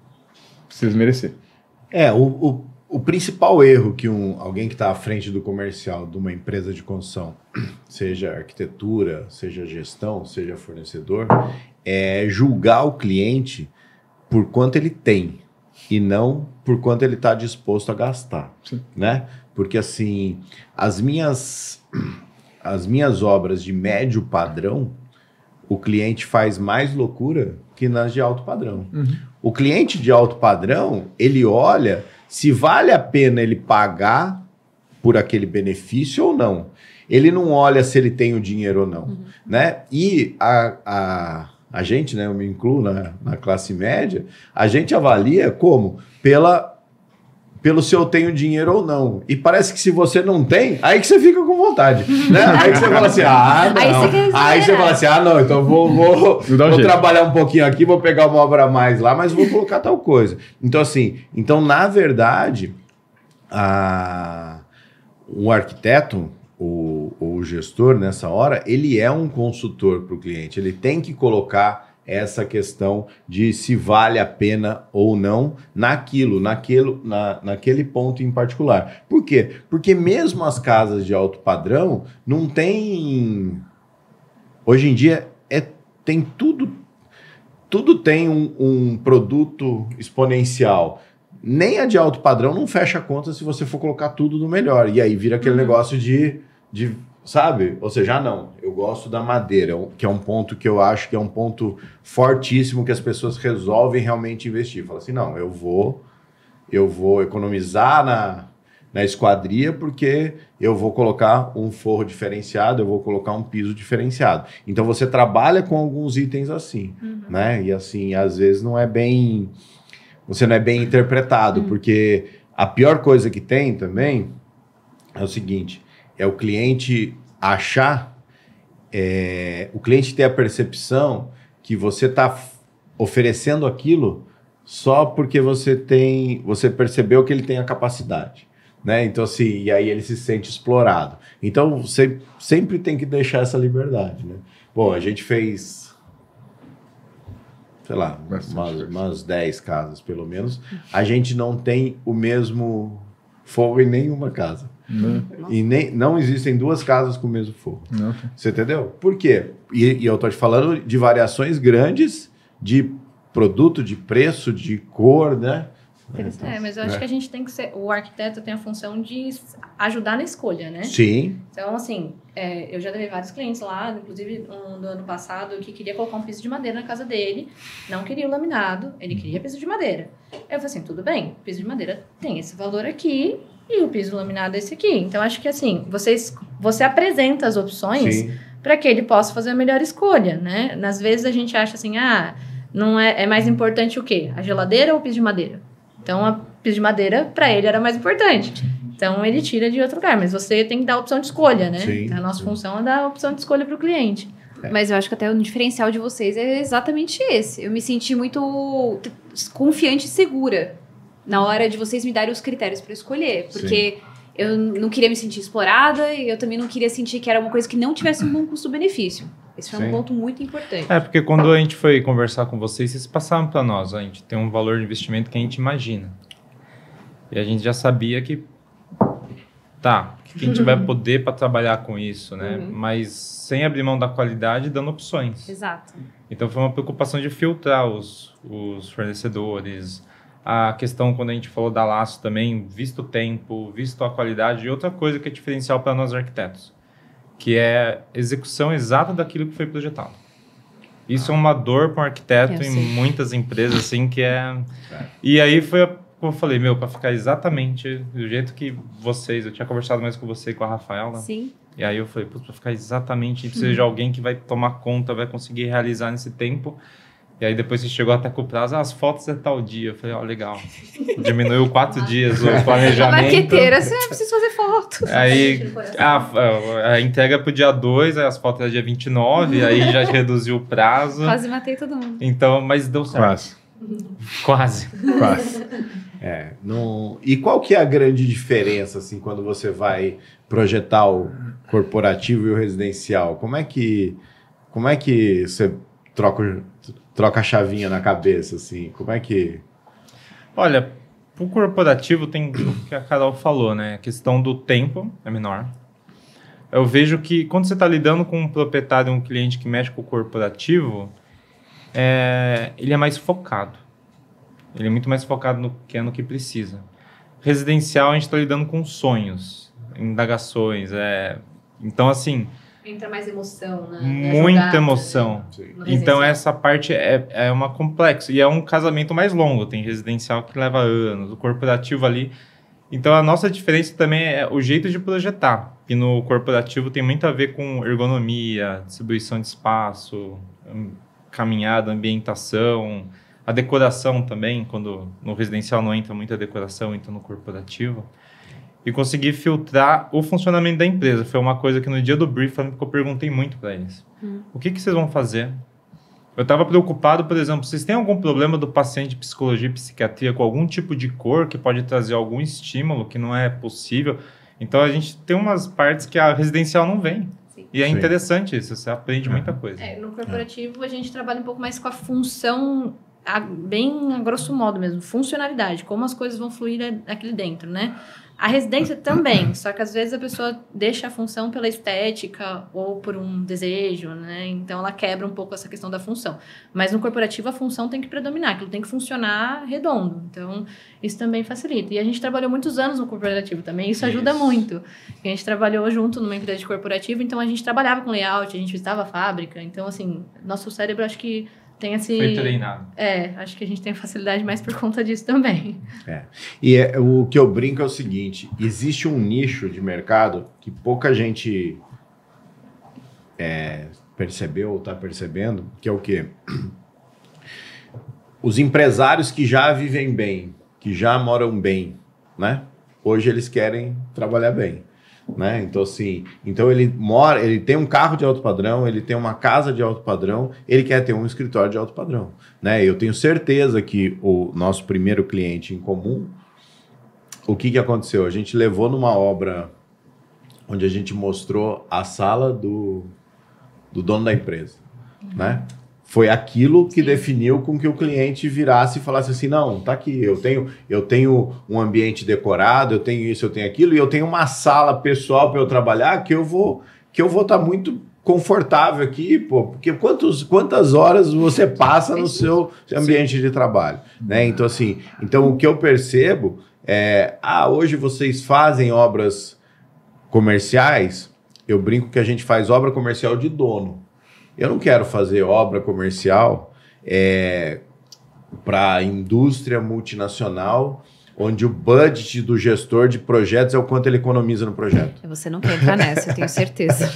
precisa merecer. O principal erro que alguém que está à frente do comercial de uma empresa de construção, seja arquitetura, seja gestão, seja fornecedor, é julgar o cliente por quanto ele tem e não por quanto ele está disposto a gastar. Sim. Né? Porque, assim, as minhas obras de médio padrão, o cliente faz mais loucura que nas de alto padrão. O cliente de alto padrão, ele olha se vale a pena ele pagar por aquele benefício ou não. Ele não olha se ele tem o dinheiro ou não. Né? E a a gente, né, eu me incluo na classe média, a gente avalia como? Pelo se eu tenho dinheiro ou não. E parece que se você não tem, aí que você fica com vontade, né? Aí que você fala assim, não. Aí você fala assim, não, então eu vou trabalhar um pouquinho aqui, vou pegar uma obra a mais lá, mas vou colocar tal coisa. Então, assim, na verdade, o arquiteto, o gestor, nessa hora, ele é um consultor para o cliente. Ele tem que colocar essa questão de se vale a pena ou não naquele ponto em particular. Por quê? Porque mesmo as casas de alto padrão não tem... Hoje em dia tem tudo tem um produto exponencial. Nem a de alto padrão não fecha a conta se você for colocar tudo no melhor. E aí vira aquele negócio de sabe? Ou seja, não, eu gosto da madeira, que é um ponto que eu acho que é um ponto fortíssimo que as pessoas resolvem realmente investir. Fala assim, não, eu vou economizar na esquadria porque eu vou colocar um forro diferenciado, eu vou colocar um piso diferenciado. Então você trabalha com alguns itens assim, né? E assim, às vezes você não é bem interpretado, porque a pior coisa que tem também é o seguinte, é o cliente achar, o cliente ter a percepção que você está oferecendo aquilo só porque você percebeu que ele tem a capacidade, né? Então, assim, e aí ele se sente explorado. Então, você sempre tem que deixar essa liberdade, né? Bom, a gente fez, sei lá, umas 10 casas, pelo menos. A gente não tem o mesmo forro em nenhuma casa. E não existem 2 casas com o mesmo forro. Você entendeu? Por quê? E eu estou te falando de variações grandes de produto, de preço, de cor, né? Mas eu acho que a gente tem que ser... O arquiteto tem a função de ajudar na escolha, né? Sim. Então, assim, eu já levei vários clientes lá, inclusive do ano passado, que queria colocar um piso de madeira na casa dele, não queria o laminado, ele queria piso de madeira. Eu falei assim, tudo bem, piso de madeira tem esse valor aqui e o piso laminado é esse aqui. Então, acho que, assim, você apresenta as opções para que ele possa fazer a melhor escolha, né? Às vezes a gente acha assim, não é mais importante o quê? A geladeira ou o piso de madeira? Então, a piso de madeira, para ele, era mais importante. Então, ele tira de outro lugar. Mas você tem que dar a opção de escolha, né? Então, a nossa função é dar a opção de escolha para o cliente. Mas eu acho que até o diferencial de vocês é exatamente esse. Eu me senti muito confiante e segura na hora de vocês me darem os critérios para escolher. Porque eu não queria me sentir explorada e eu também não queria sentir que era uma coisa que não tivesse um bom custo-benefício. Esse foi um ponto muito importante. Porque quando a gente foi conversar com vocês passaram para nós, a gente tem um valor de investimento que a gente imagina. E a gente já sabia que a gente vai poder para trabalhar com isso, né? Mas sem abrir mão da qualidade, dando opções. Exato. Então foi uma preocupação de filtrar os fornecedores. A questão, quando a gente falou da Laço também, visto o tempo, visto a qualidade, e outra coisa que é diferencial para nós arquitetos, que é execução exata daquilo que foi projetado. Isso é uma dor para um arquiteto em muitas empresas, assim, que é... E aí foi, como eu falei, para ficar exatamente do jeito que vocês... Eu tinha conversado mais com você e com a Rafaela. Sim. E aí eu falei, para ficar exatamente, precisa de alguém que vai tomar conta, vai conseguir realizar nesse tempo. E aí depois você chegou até com o prazo, as fotos é tal dia. Eu falei, legal. Diminuiu 4 dias o planejamento. Marqueteira, você precisa fazer foto. Aí a entrega pro dia 2, aí as fotos era dia 29, aí já reduziu o prazo. Quase matei todo mundo. Então, mas deu certo. Quase. E qual que é a grande diferença, assim, quando você vai projetar o corporativo e o residencial? Como é que você troca a chavinha na cabeça, assim? Como é que... Olha, pro corporativo tem o que a Carol falou, né? A questão do tempo é menor. Eu vejo que quando você está lidando com um proprietário, um cliente que mexe com o corporativo, ele é mais focado. Ele é muito mais focado no que precisa. Residencial, a gente está lidando com sonhos, indagações. Então, assim... Entra mais emoção, né? Muita emoção. Então, essa parte é uma complexa. E é um casamento mais longo. Tem residencial que leva anos, o corporativo ali. Então, a nossa diferença também é o jeito de projetar. E no corporativo tem muito a ver com ergonomia, distribuição de espaço, caminhada, ambientação, a decoração também, quando no residencial não entra muita decoração, entra no corporativo. E conseguir filtrar o funcionamento da empresa. Foi uma coisa que no dia do briefing eu perguntei muito para eles. O que vocês vão fazer? Eu estava preocupado, por exemplo, vocês têm algum problema do paciente de psicologia e psiquiatria com algum tipo de cor que pode trazer algum estímulo que não é possível? Então, a gente tem umas partes que a residencial não vem. Sim. E é Sim. interessante isso, você aprende muita coisa. No corporativo, a gente trabalha um pouco mais com a função, bem a grosso modo mesmo, funcionalidade, como as coisas vão fluir aqui dentro, né? A residência também, só que às vezes a pessoa deixa a função pela estética ou por um desejo, né? Então, ela quebra um pouco essa questão da função. Mas no corporativo, a função tem que predominar, aquilo tem que funcionar redondo. Então, isso também facilita. E a gente trabalhou muitos anos no corporativo também, isso ajuda muito. A gente trabalhou junto numa empresa de corporativo, então a gente trabalhava com layout, a gente visitava a fábrica. Então, assim, nosso cérebro, acho que tem esse... Foi treinado. Acho que a gente tem facilidade mais por conta disso também. E o que eu brinco é o seguinte, existe um nicho de mercado que pouca gente percebeu ou está percebendo, que é o quê? Os empresários que já vivem bem, que já moram bem, né? Hoje eles querem trabalhar bem. Né? Então, assim, ele tem um carro de alto padrão, ele tem uma casa de alto padrão, ele quer ter um escritório de alto padrão, né? Eu tenho certeza que o nosso primeiro cliente em comum, o que aconteceu? A gente levou numa obra onde a gente mostrou a sala do dono da empresa, né? Foi aquilo que definiu com que o cliente virasse e falasse assim, não, tá aqui, eu tenho um ambiente decorado, eu tenho isso, eu tenho aquilo, e eu tenho uma sala pessoal para eu trabalhar que eu vou estar muito confortável aqui, pô, porque quantas horas você passa no seu ambiente de trabalho, né? Então, assim, o que eu percebo hoje vocês fazem obras comerciais, eu brinco que a gente faz obra comercial de dono. Eu não quero fazer obra comercial para indústria multinacional, onde o budget do gestor de projetos é o quanto ele economiza no projeto. Você não quer entrar nessa, eu tenho certeza.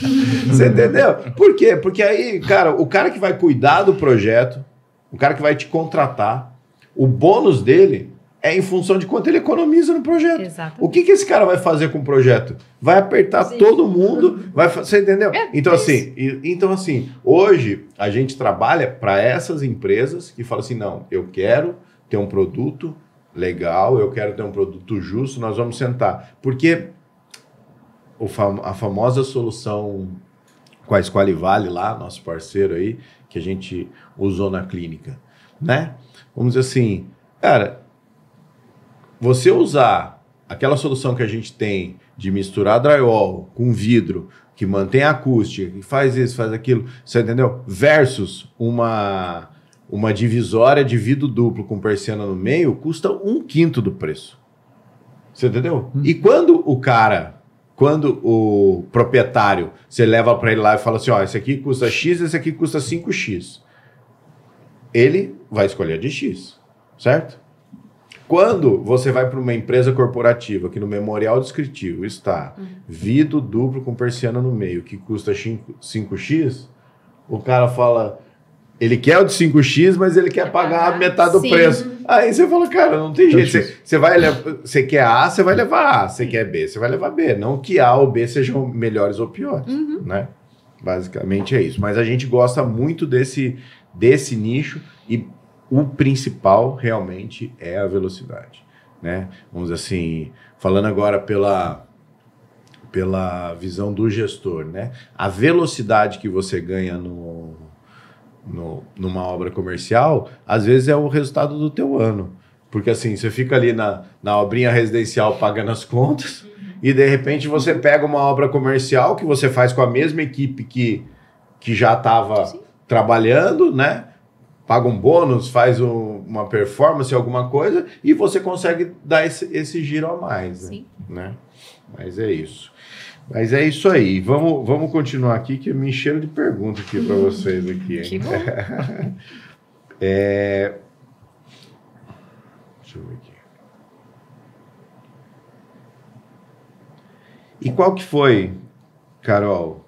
Você entendeu? Por quê? Porque aí, cara, o cara que vai cuidar do projeto, o cara que vai te contratar, o bônus dele é em função de quanto ele economiza no projeto. Exatamente. O que esse cara vai fazer com o projeto? Vai apertar todo mundo, você entendeu? Então assim, hoje a gente trabalha para essas empresas que falam assim, não, eu quero ter um produto legal, eu quero ter um produto justo, nós vamos sentar. Porque a famosa solução com a Squalivale lá, nosso parceiro aí, que a gente usou na clínica, né? Vamos dizer assim, cara, você usar aquela solução que a gente tem de misturar drywall com vidro, que mantém a acústica, que faz isso, faz aquilo, você entendeu? Versus uma divisória de vidro duplo com persiana no meio, custa 1/5 do preço. Você entendeu? E quando o proprietário, você leva para ele lá e fala assim, ó, esse aqui custa X, esse aqui custa 5X. Ele vai escolher a de X, certo? Quando você vai para uma empresa corporativa, que no memorial descritivo está vidro duplo com persiana no meio, que custa 5X, o cara fala, ele quer o de 5X, mas ele quer pagar metade do preço. Aí você fala, cara, não tem jeito. Você quer A, você vai levar A. Você quer B, você vai levar B. Não que A ou B sejam melhores ou piores, né? Basicamente é isso. Mas a gente gosta muito desse nicho e o principal realmente é a velocidade, né? Vamos dizer assim, falando agora pela visão do gestor, né? A velocidade que você ganha numa obra comercial, às vezes é o resultado do teu ano. Porque assim, você fica ali na obrinha residencial pagando as contas e de repente você pega uma obra comercial que você faz com a mesma equipe que já estava trabalhando, né? Paga um bônus, faz uma performance, alguma coisa, e você consegue dar esse giro a mais, né? Mas é isso. Mas é isso aí. Vamos continuar aqui, que me encheram de perguntas aqui para vocês aqui. Hein? Que bom. Deixa eu ver aqui. E qual que foi, Carol?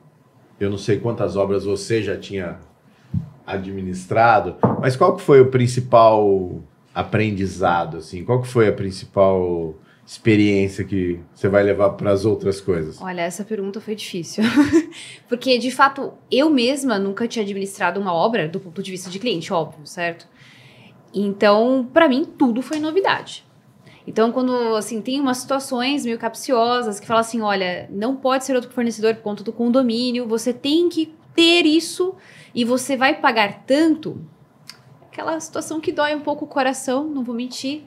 Eu não sei quantas obras você já tinha administrado, mas qual que foi o principal aprendizado, assim? Qual que foi a principal experiência que você vai levar para as outras coisas? Olha, essa pergunta foi difícil. Porque, de fato, eu mesma nunca tinha administrado uma obra do ponto de vista de cliente, óbvio, certo? Então, para mim, tudo foi novidade. Então, quando, assim, tem umas situações meio capciosas que falam assim, olha, não pode ser outro fornecedor por conta do condomínio, você tem que ter isso e você vai pagar tanto. Aquela situação que dói um pouco o coração, não vou mentir.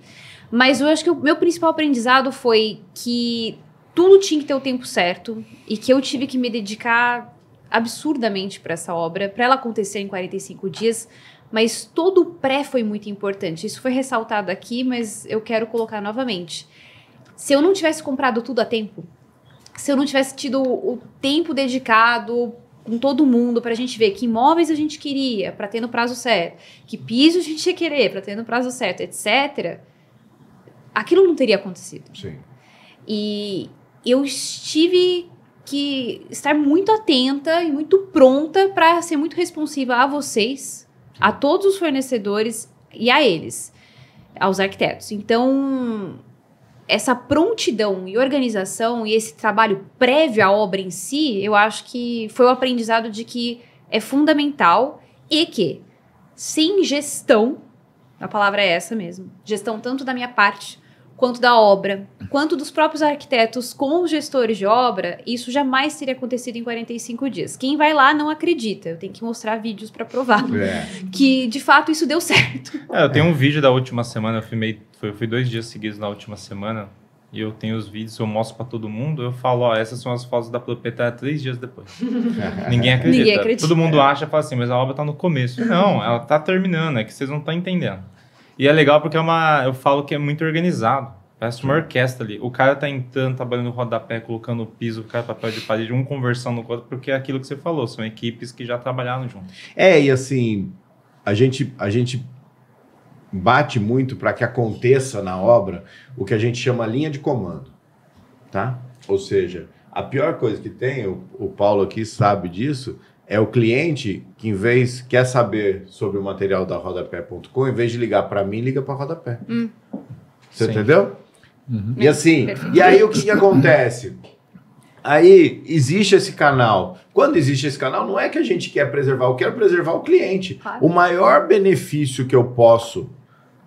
Mas eu acho que o meu principal aprendizado foi que tudo tinha que ter o tempo certo e que eu tive que me dedicar absurdamente para essa obra, para ela acontecer em 45 dias, mas todo o pré foi muito importante. Isso foi ressaltado aqui, mas eu quero colocar novamente. Se eu não tivesse comprado tudo a tempo, se eu não tivesse tido o tempo dedicado com todo mundo para a gente ver que imóveis a gente queria para ter no prazo certo, que piso a gente ia querer para ter no prazo certo, etc., aquilo não teria acontecido. Sim. E eu tive que estar muito atenta e muito pronta para ser muito responsiva a vocês, a todos os fornecedores e a eles, aos arquitetos. Então, essa prontidão e organização e esse trabalho prévio à obra em si, eu acho que foi o aprendizado de que é fundamental e que, sem gestão, a palavra é essa mesmo, gestão tanto da minha parte quanto da obra, quanto dos próprios arquitetos com os gestores de obra, isso jamais teria acontecido em 45 dias. Quem vai lá não acredita, eu tenho que mostrar vídeos para provar que, de fato, isso deu certo. Eu tenho um vídeo da última semana, eu fui 2 dias seguidos na última semana, e eu tenho os vídeos, eu mostro para todo mundo, eu falo, ó, essas são as fotos da proprietária 3 dias depois. Ninguém acredita. Todo mundo acha, fala assim, mas a obra tá no começo. Não, ela tá terminando, é que vocês não estão entendendo. E é legal porque eu falo que é muito organizado. Parece uma orquestra ali. O cara tá entrando, trabalhando no rodapé, colocando o piso, o cara papel de parede, um conversando com o outro, porque é aquilo que você falou, são equipes que já trabalharam junto. E assim, a gente bate muito para que aconteça na obra o que a gente chama linha de comando, tá? Ou seja, a pior coisa que tem, o Paulo aqui sabe disso, é o cliente que, em vez, quer saber sobre o material da Rodapé.com, em vez de ligar para mim, liga para Rodapé. Você entendeu? Uhum. E assim, e aí o que acontece? Aí existe esse canal. Quando existe esse canal, não é que a gente quer preservar, eu quero preservar o cliente. Claro. O maior benefício que eu posso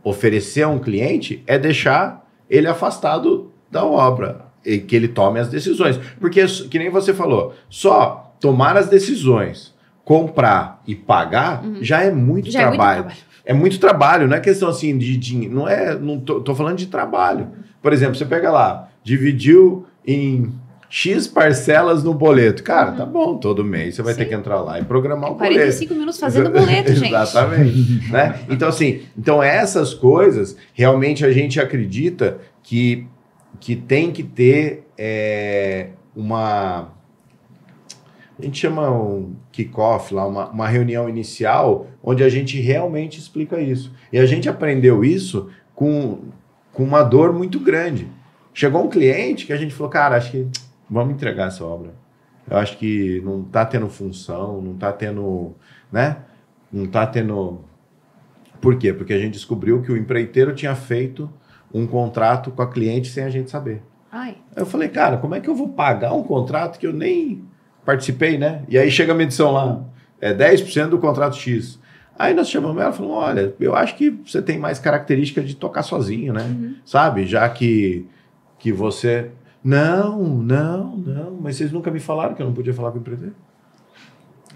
oferecer a um cliente é deixar ele afastado da obra, e que ele tome as decisões. Porque, que nem você falou, só tomar as decisões, comprar e pagar, já é muito trabalho. É muito trabalho, não é questão assim de dinheiro, não tô falando de trabalho. Por exemplo, você pega lá, dividiu em X parcelas no boleto. Cara, tá bom, todo mês você vai ter que entrar lá e programar o 45 boleto. minutos fazendo boleto, gente. Exatamente. Né? Então, assim, essas coisas, realmente a gente acredita que tem que ter uma... A gente chama um kick-off lá, uma reunião inicial, onde a gente realmente explica isso. E a gente aprendeu isso com uma dor muito grande. Chegou um cliente que a gente falou, cara, acho que vamos entregar essa obra. Eu acho que não está tendo função, não está tendo, né? Não está tendo... Por quê? Porque a gente descobriu que o empreiteiro tinha feito um contrato com a cliente sem a gente saber. Ai. Eu falei, cara, como é que eu vou pagar um contrato que eu nem participei, né? E aí chega a medição lá, 10% do contrato X. Aí nós chamamos ela e falamos, olha, eu acho que você tem mais característica de tocar sozinho, né? Sabe? Já que você... Não, mas vocês nunca me falaram que eu não podia falar com o empreiteiro.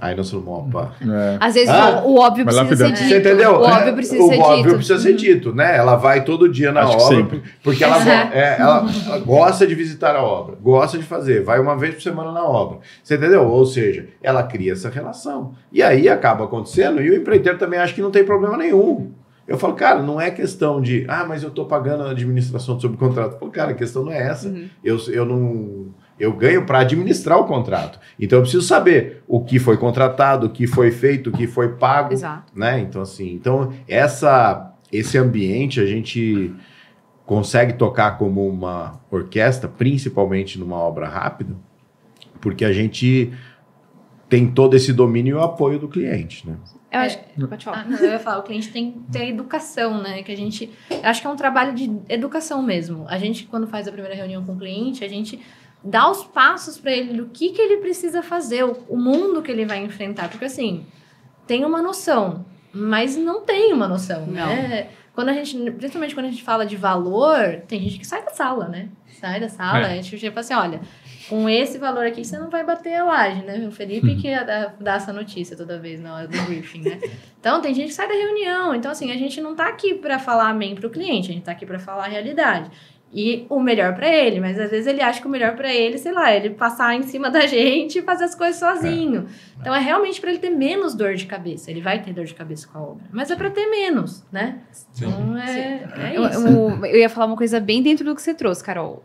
Aí nós falamos, opa. Às vezes o óbvio precisa ser dito. Você entendeu? O óbvio precisa ser dito. O óbvio precisa ser dito, né? Ela vai todo dia na obra, porque ela gosta de visitar a obra, gosta de fazer, vai uma vez por semana na obra. Você entendeu? Ou seja, ela cria essa relação. E aí acaba acontecendo, e o empreiteiro também acha que não tem problema nenhum. Eu falo, cara, não é questão de, mas eu tô pagando a administração do subcontrato. Eu falo, cara, a questão não é essa. Eu ganho para administrar o contrato. Então, eu preciso saber o que foi contratado, o que foi feito, o que foi pago. Exato. Né? Então, assim, esse ambiente a gente consegue tocar como uma orquestra, principalmente numa obra rápida, porque a gente tem todo esse domínio e o apoio do cliente, né? Eu acho... Pode falar. Não, eu ia falar, o cliente tem que ter educação, né? Que eu acho que é um trabalho de educação mesmo. A gente, quando faz a primeira reunião com o cliente, a gente dá os passos para ele do que ele precisa fazer, o mundo que ele vai enfrentar. Porque, assim, tem uma noção, mas não tem uma noção, né? Principalmente quando a gente fala de valor, tem gente que sai da sala, né? Sai da sala, a gente fala assim, olha, com esse valor aqui você não vai bater a laje, né? O Felipe que dá essa notícia toda vez na hora do briefing, né? Então, tem gente que sai da reunião. Então, assim, a gente não tá aqui para falar amém pro cliente, a gente tá aqui para falar a realidade. E o melhor para ele, mas às vezes ele acha que o melhor para ele, sei lá, ele passar em cima da gente e fazer as coisas sozinho. Então é realmente para ele ter menos dor de cabeça. Ele vai ter dor de cabeça com a obra, mas é para ter menos, né? Sim. Então é isso. Eu ia falar uma coisa bem dentro do que você trouxe, Carol.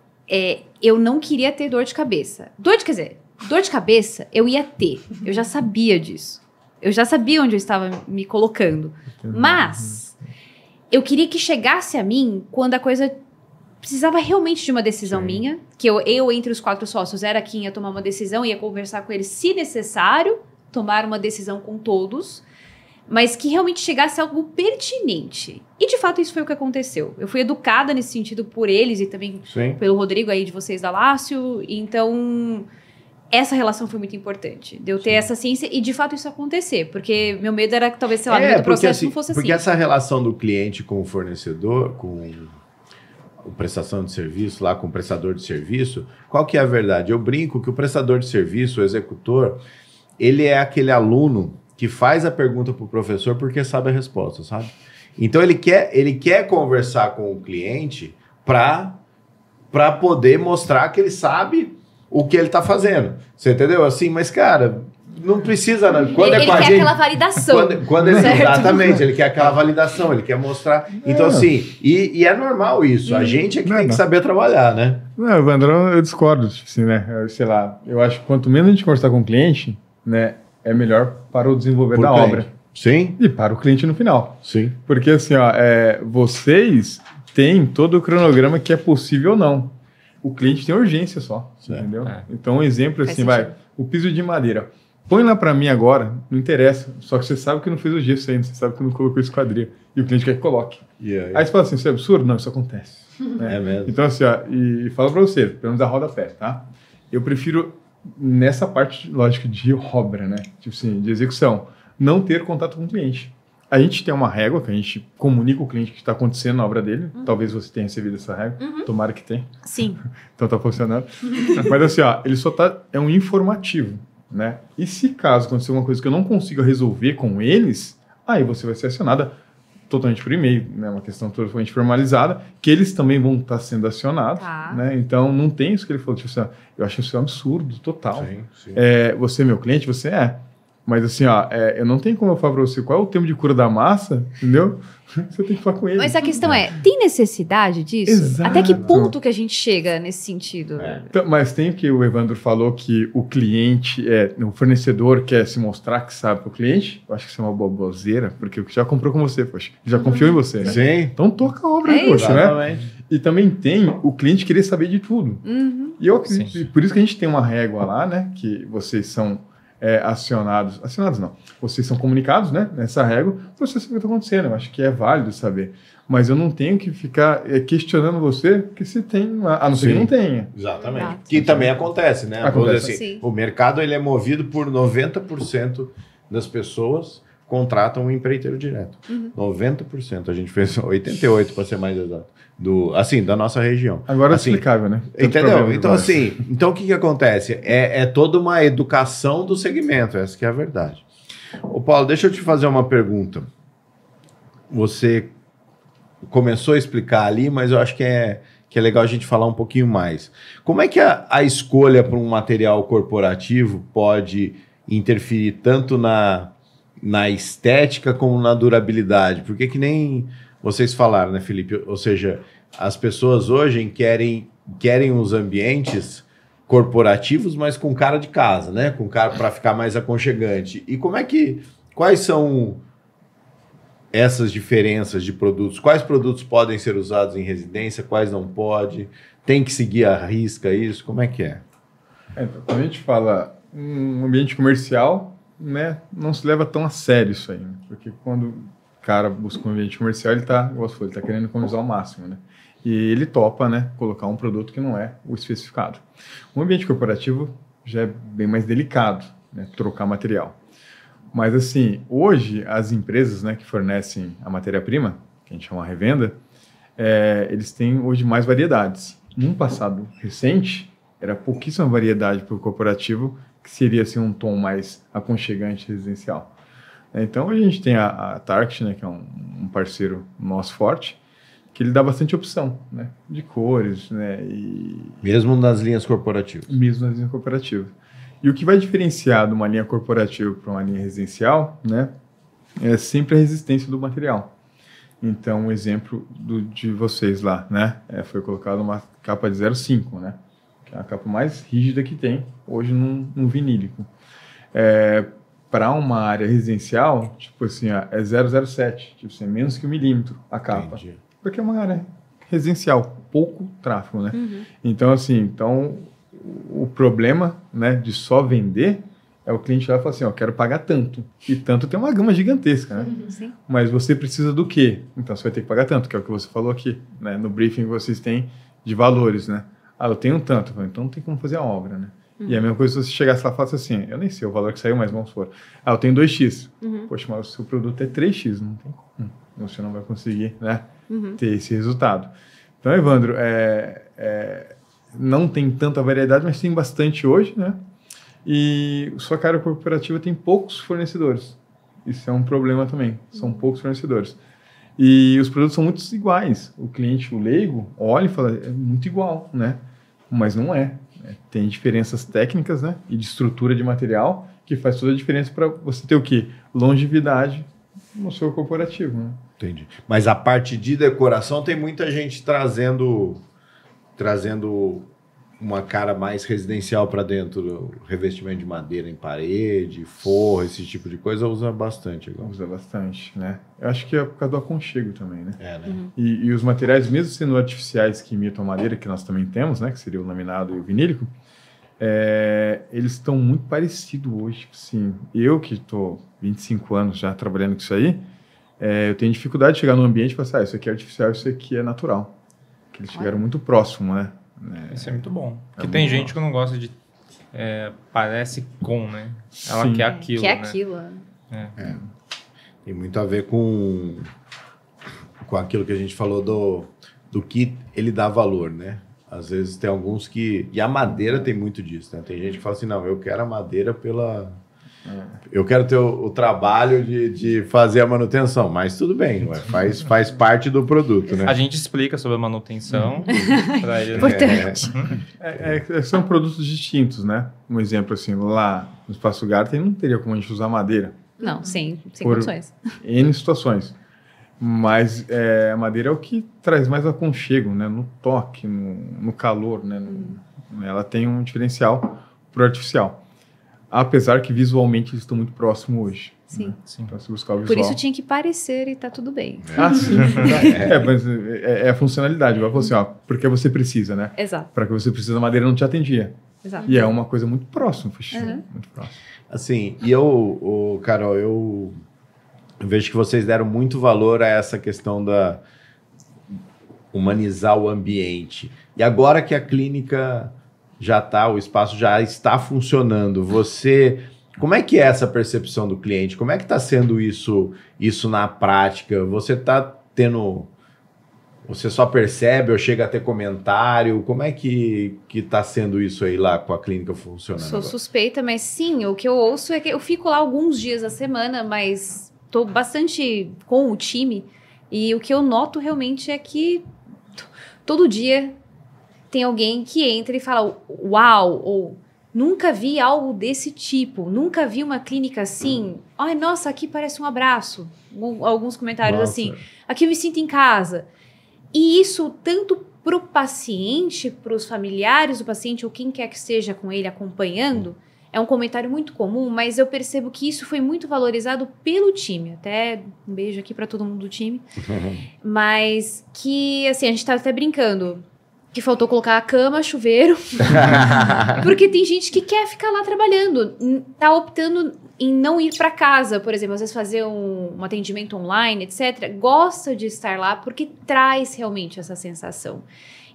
Eu não queria ter dor de cabeça. Dor de cabeça eu ia ter. Eu já sabia disso. Eu já sabia onde eu estava me colocando. Mas eu queria que chegasse a mim quando a coisa precisava realmente de uma decisão minha, que eu entre os 4 sócios era quem ia tomar uma decisão, ia conversar com eles se necessário, tomar uma decisão com todos, mas que realmente chegasse algo pertinente. E de fato isso foi o que aconteceu. Eu fui educada nesse sentido por eles e também pelo Rodrigo aí de vocês da Lácio, então essa relação foi muito importante, de eu ter essa ciência e de fato isso acontecer, porque meu medo era que talvez, sei lá, no meio do processo assim, não fosse porque assim. essa relação do cliente com o fornecedor, com a prestação de serviço lá, com o prestador de serviço, qual que é a verdade? Eu brinco que o prestador de serviço, o executor, ele é aquele aluno que faz a pergunta para o professor porque sabe a resposta, sabe? Então ele quer conversar com o cliente para poder mostrar que ele sabe o que ele está fazendo. Você entendeu? Assim, mas cara, não precisa, né? Quando ele quer aquela validação. Exatamente, ele quer aquela validação, ele quer mostrar. Então, assim, e é normal isso. A gente é que tem que saber trabalhar, né? Não, Evandrão, eu discordo, assim, né? Sei lá, eu acho que quanto menos a gente conversar com o cliente, né, é melhor para o desenvolver da obra. Sim. E para o cliente no final. Sim. Porque, assim, ó, vocês têm todo o cronograma que é possível ou não. O cliente tem urgência só, entendeu? Então, um exemplo, assim, o piso de madeira. Põe lá para mim agora, não interessa. Só que você sabe que não fez o gesso ainda, você sabe que não colocou esquadria. E o cliente quer que coloque. Aí você fala assim, isso é absurdo? Não, isso acontece. É mesmo. Então, assim, ó, e falo para você, pelo menos a rodapé, tá? Eu prefiro, nessa parte, lógico, de obra, né? Tipo assim, de execução, não ter contato com o cliente. A gente tem uma régua que a gente comunica o cliente o que está acontecendo na obra dele. Talvez você tenha recebido essa régua. Tomara que tenha. Sim. Então tá funcionando. Mas assim, ó, ele só é um informativo, né? E se caso acontecer alguma coisa que eu não consiga resolver com eles, aí você vai ser acionada totalmente por e-mail, né? Uma questão totalmente formalizada, que eles também vão estar sendo acionados, né? Então não tem isso que ele falou, tipo assim, eu acho isso um absurdo total. Sim. Você é meu cliente, você é. Mas assim, ó, eu não tenho como eu falar para você qual é o termo de cura da massa, entendeu? Você tem que falar com ele. Mas a questão tem necessidade disso? Exato. Até que ponto que a gente chega nesse sentido? Então, mas tem o que o Evandro falou, que o cliente, o fornecedor quer se mostrar que sabe para o cliente. Eu acho que isso é uma boboseira, porque já comprou com você, poxa. Já confiou em você, né? Sim. Então toca a obra, poxa, né? E também tem o cliente querer saber de tudo. E eu acredito, por isso que a gente tem uma régua lá, né? Que vocês são acionados não, vocês são comunicados, né, nessa régua, para você saber o que está acontecendo. Eu acho que é válido saber, mas eu não tenho que ficar questionando você, porque você tem, a não ser que não tenha. Exatamente. Que também acontece, né? Acontece. Assim, o mercado ele é movido por 90% das pessoas contratam um empreiteiro direto. 90%, a gente fez 88% para ser mais exato. Da nossa região. Agora é assim, explicável, né? Entendeu? Então, assim, então o que acontece? É toda uma educação do segmento, essa que é a verdade. Ô, Paulo, deixa eu te fazer uma pergunta. Você começou a explicar ali, mas eu acho que é legal a gente falar um pouquinho mais. Como é que a escolha para um material corporativo pode interferir tanto na estética como na durabilidade? Porque que nem vocês falaram, né, Felipe? Ou seja, as pessoas hoje querem os ambientes corporativos, mas com cara de casa, né? Com cara para ficar mais aconchegante. E quais são essas diferenças de produtos? Quais produtos podem ser usados em residência? Quais não pode? Tem que seguir à risca isso? Como é que é? Então, quando a gente fala um ambiente comercial, né, não se leva tão a sério isso aí, né? Porque quando o cara busca um ambiente comercial, ele tá querendo economizar ao máximo, né? E ele topa, né, colocar um produto que não é o especificado. Um ambiente corporativo já é bem mais delicado, né, trocar material. Mas, assim, hoje, as empresas, né, que fornecem a matéria-prima, que a gente chama revenda, eles têm hoje mais variedades. Num passado recente, era pouquíssima variedade para o corporativo, que seria, assim, um tom mais aconchegante residencial. Então, a gente tem a Target, né, que é um parceiro nosso forte, que ele dá bastante opção, né, de cores, né, Mesmo nas linhas corporativas. Mesmo nas linhas corporativas. E o que vai diferenciar de uma linha corporativa para uma linha residencial, né, é sempre a resistência do material. Então, um exemplo de vocês lá, né, foi colocado uma capa de 0,5, né, que é a capa mais rígida que tem hoje num vinílico. Para uma área residencial, tipo assim, é 0,07, tipo assim, menos que 1 milímetro a capa. Entendi. Porque é uma área residencial, pouco tráfego, né? Então, assim, o problema, né, de só vender é o cliente lá falar assim, ó, quero pagar tanto. E tanto tem uma gama gigantesca, né? Sim. Mas você precisa do quê? Então, você vai ter que pagar tanto, que é o que você falou aqui, né? No briefing vocês têm de valores, né? Ah, eu tenho tanto. Então, não tem como fazer a obra, né? E a mesma coisa se você chegasse lá e falasse assim, eu nem sei o valor que saiu, mas vamos supor. Ah, eu tenho 2x. Poxa, mas o seu produto é 3x, não tem como. Você não vai conseguir, né, ter esse resultado. Então, Evandro, não tem tanta variedade, mas tem bastante hoje, né? E sua área corporativa tem poucos fornecedores. Isso é um problema também. São poucos fornecedores. E os produtos são muito iguais. O cliente, o leigo, olha e fala, é muito igual, né? Mas não é. Tem diferenças técnicas, né? E de estrutura de material que faz toda a diferença para você ter o quê? Longevidade no seu corporativo, né? Entendi. Mas a parte de decoração tem muita gente trazendo uma cara mais residencial para dentro, revestimento de madeira em parede, forro, esse tipo de coisa, usa bastante agora. Usa bastante, né? Eu acho que é por causa do aconchego também, né? Né? E os materiais, mesmo sendo artificiais que imitam a madeira, que nós também temos, né? Que seria o laminado e o vinílico, eles estão muito parecidos hoje. Sim, eu que estou 25 anos já trabalhando com isso aí, eu tenho dificuldade de chegar no ambiente e falar, isso aqui é artificial, isso aqui é natural. Que eles chegaram muito próximo, né? Isso é muito bom. Porque tem gente que não gosta de... parece com, né? Ela Sim. quer aquilo, Que é né? aquilo. Tem muito a ver com aquilo que a gente falou do que ele dá valor, né? Às vezes tem alguns que... E a madeira tem muito disso, né? Tem gente que fala assim, não, eu quero a madeira pela... Eu quero ter o trabalho de fazer a manutenção, mas tudo bem, ué, faz parte do produto, né? A gente explica sobre a manutenção para ele. Importante. São produtos distintos, né? Um exemplo assim, lá no Espaço Garten não teria como a gente usar madeira. Não, sem Por- condições. N situações. Mas a madeira é o que traz mais aconchego, né? No toque, no calor, né? Ela tem um diferencial pro artificial. Apesar que visualmente eles estão muito próximos hoje. Sim. Sim. Então, se buscar o Por visual... isso tinha que parecer e tá tudo bem. Ah, sim. Mas é a funcionalidade. Igual assim, ó, porque você precisa, né? Exato, Para que você precisa, a madeira não te atendia. exato. E é uma coisa muito próxima. Muito próxima. Assim, e Carol, eu vejo que vocês deram muito valor a essa questão da humanizar o ambiente. E agora que a clínica o espaço já está funcionando, como é que é essa percepção do cliente? Como é que está sendo isso na prática? Você só percebe ou chega a ter comentário? Como é que está sendo isso aí lá com a clínica funcionando? Sou agora? suspeita, mas sim, o que eu ouço é que eu fico lá alguns dias a semana, mas tô bastante com o time. E o que eu noto realmente é que todo dia tem alguém que entra e fala, uau, ou nunca vi algo desse tipo, nunca vi uma clínica assim. Ai, nossa, aqui parece um abraço. Alguns comentários Nossa. assim, aqui eu me sinto em casa. E isso tanto para o paciente, para os familiares do paciente ou quem quer que esteja com ele acompanhando, é um comentário muito comum, mas eu percebo que isso foi muito valorizado pelo time. Até um beijo aqui para todo mundo do time. Mas que, assim, a gente tá até brincando. que faltou colocar a cama, chuveiro. Porque tem gente que quer ficar lá trabalhando, tá optando em não ir para casa, por exemplo, às vezes fazer um atendimento online, etc. Gosta de estar lá porque traz realmente essa sensação.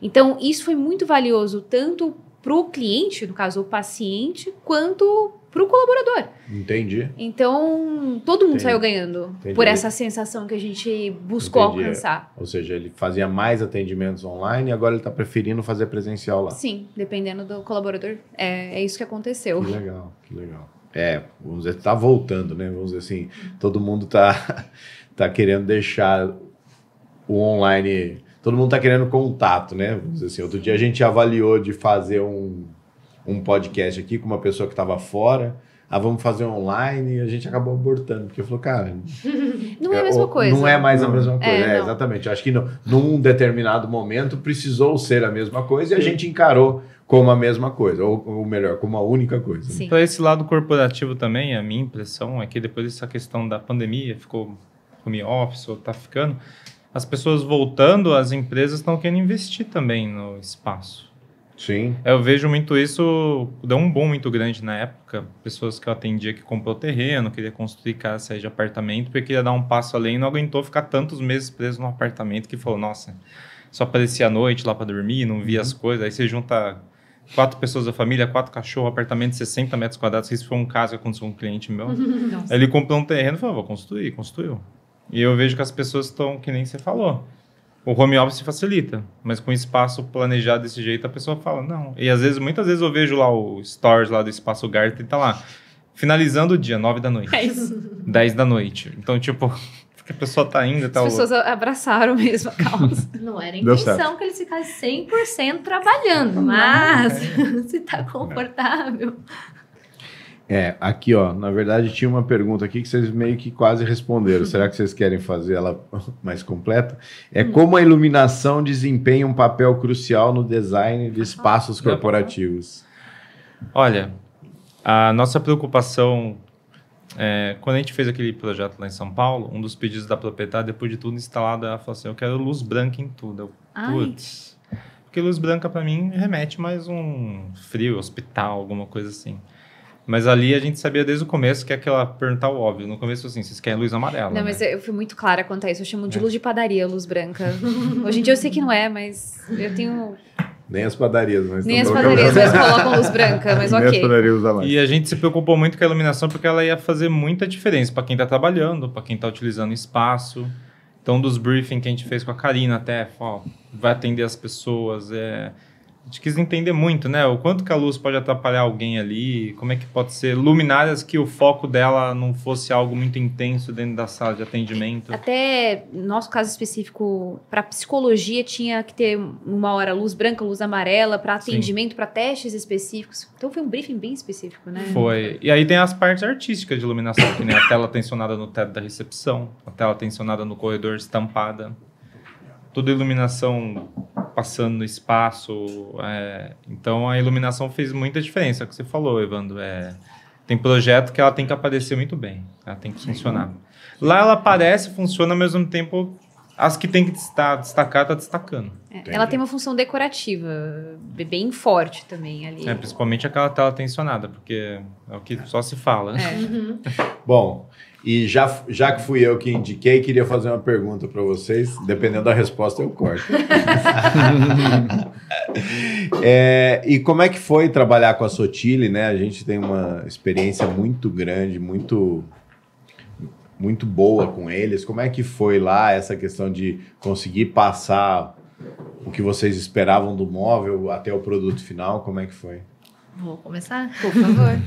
Então, isso foi muito valioso tanto para o cliente, no caso o paciente, quanto para o colaborador. Entendi. Então, todo mundo saiu ganhando por essa sensação que a gente buscou alcançar. Ou seja, ele fazia mais atendimentos online e agora ele está preferindo fazer presencial lá. Sim, dependendo do colaborador, é isso que aconteceu. Que legal, que legal. Vamos dizer, tá voltando, né? Vamos dizer assim, todo mundo tá querendo deixar o online... Todo mundo tá querendo contato, né? Vamos dizer assim, outro dia a gente avaliou de fazer um podcast aqui com uma pessoa que estava fora. Vamos fazer online, e a gente acabou abortando, porque falou, cara... Não é a mesma coisa. Não é mais a mesma coisa, não. Exatamente. Eu acho que num determinado momento precisou ser a mesma coisa e a gente encarou como a mesma coisa, ou melhor, como a única coisa. Sim. Para esse lado corporativo também, a minha impressão é que depois dessa questão da pandemia, ficou home office, ou tá ficando, as pessoas voltando, as empresas estão querendo investir também no espaço. Sim. Eu vejo muito isso, deu um boom muito grande na época. Pessoas que eu atendia que comprou terreno, queria construir casa, sair de apartamento, porque queria dar um passo além e não aguentou ficar tantos meses preso num apartamento que falou, nossa, só aparecia à noite lá para dormir, não via as coisas. Aí você junta 4 pessoas da família, 4 cachorros, apartamento de 60 metros quadrados. Isso foi um caso que aconteceu com um cliente meu. Aí ele comprou um terreno e falou, vou construir, construiu. E eu vejo que as pessoas estão, que nem você falou, o home office facilita, mas com espaço planejado desse jeito, a pessoa fala, não. E às vezes, muitas vezes eu vejo lá o stories lá do Espaço Garten e tá lá, finalizando o dia, 9 da noite. 10 da noite. Então, tipo, porque a pessoa tá indo... As pessoas abraçaram mesmo a causa. Não era a intenção que eles ficassem 100% trabalhando, mas se tá confortável... Aqui, ó, na verdade tinha uma pergunta aqui que vocês meio que quase responderam. Será que vocês querem fazer ela mais completa? Como a iluminação desempenha um papel crucial no design de espaços corporativos? Olha, a nossa preocupação, quando a gente fez aquele projeto lá em São Paulo, um dos pedidos da proprietária, depois de tudo instalado, ela falou assim, eu quero luz branca em tudo. Putz, porque luz branca para mim remete mais um frio, hospital, alguma coisa assim. Mas ali a gente sabia desde o começo que é aquela perguntar o óbvio. No começo, assim, vocês querem luz amarela, Não, mas eu fui muito clara quanto a isso. Eu chamo de luz de padaria, luz branca. Hoje em dia eu sei que não é, mas eu tenho... Nem as padarias, mas... Nem as padarias, mas colocam luz branca, mas Nem ok. as padarias usam mais. E a gente se preocupou muito com a iluminação porque ela ia fazer muita diferença para quem está trabalhando, para quem está utilizando espaço. Então, dos briefings que a gente fez com a Karina até, vai atender as pessoas, a gente quis entender muito, né? O quanto que a luz pode atrapalhar alguém ali, como é que pode ser luminárias que o foco dela não fosse algo muito intenso dentro da sala de atendimento. Até, no nosso caso específico, para psicologia tinha que ter uma hora luz branca, luz amarela, para atendimento, para testes específicos. Então foi um briefing bem específico, né? Foi. E aí tem as partes artísticas de iluminação, que nem a tela tensionada no teto da recepção, a tela tensionada no corredor estampada. Toda a iluminação passando no espaço. Então, a iluminação fez muita diferença. É o que você falou, Evandro. Tem projeto que ela tem que aparecer muito bem. Ela tem que funcionar. Lá ela aparece, funciona, ao mesmo tempo, as que tem que destacar, tá destacando. Ela tem uma função decorativa, bem forte também ali. Principalmente aquela tela tensionada, porque é o que só se fala. Bom... E já que fui eu que indiquei, queria fazer uma pergunta para vocês. Dependendo da resposta, eu corto. E como é que foi trabalhar com a Sotile, né? A gente tem uma experiência muito grande, muito boa com eles. Como é que foi lá essa questão de conseguir passar o que vocês esperavam do móvel até o produto final? Como é que foi? Vou começar? Por favor.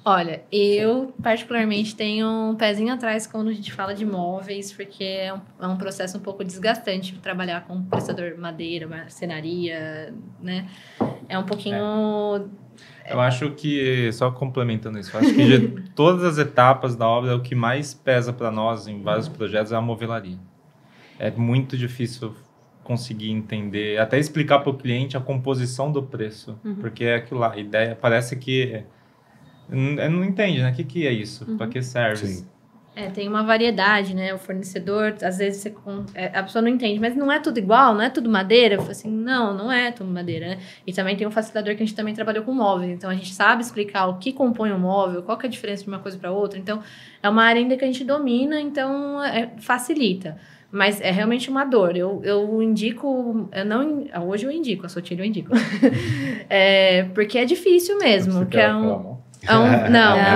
Olha, eu particularmente tenho um pezinho atrás quando a gente fala de móveis, porque é um processo um pouco desgastante trabalhar com prestador madeira, marcenaria, né? É um pouquinho... Eu acho que, só complementando isso, eu acho que de todas as etapas da obra, o que mais pesa para nós em vários projetos é a movelaria. É muito difícil conseguir entender, até explicar para o cliente a composição do preço, porque é aquilo lá, a ideia parece que não entende, né? O que é isso? Para que serve? Sim. Tem uma variedade, né? O fornecedor, às vezes a pessoa não entende, mas não é tudo igual, não é tudo madeira? Eu falo assim, não é tudo madeira, né? E também tem um facilitador que a gente também trabalhou com móveis, então a gente sabe explicar o que compõe um móvel, qual que é a diferença de uma coisa para outra, então é uma área ainda que a gente domina, então facilita. Mas é realmente uma dor. Eu indico, hoje eu indico, a Sotilha eu indico. Porque é difícil mesmo, que é um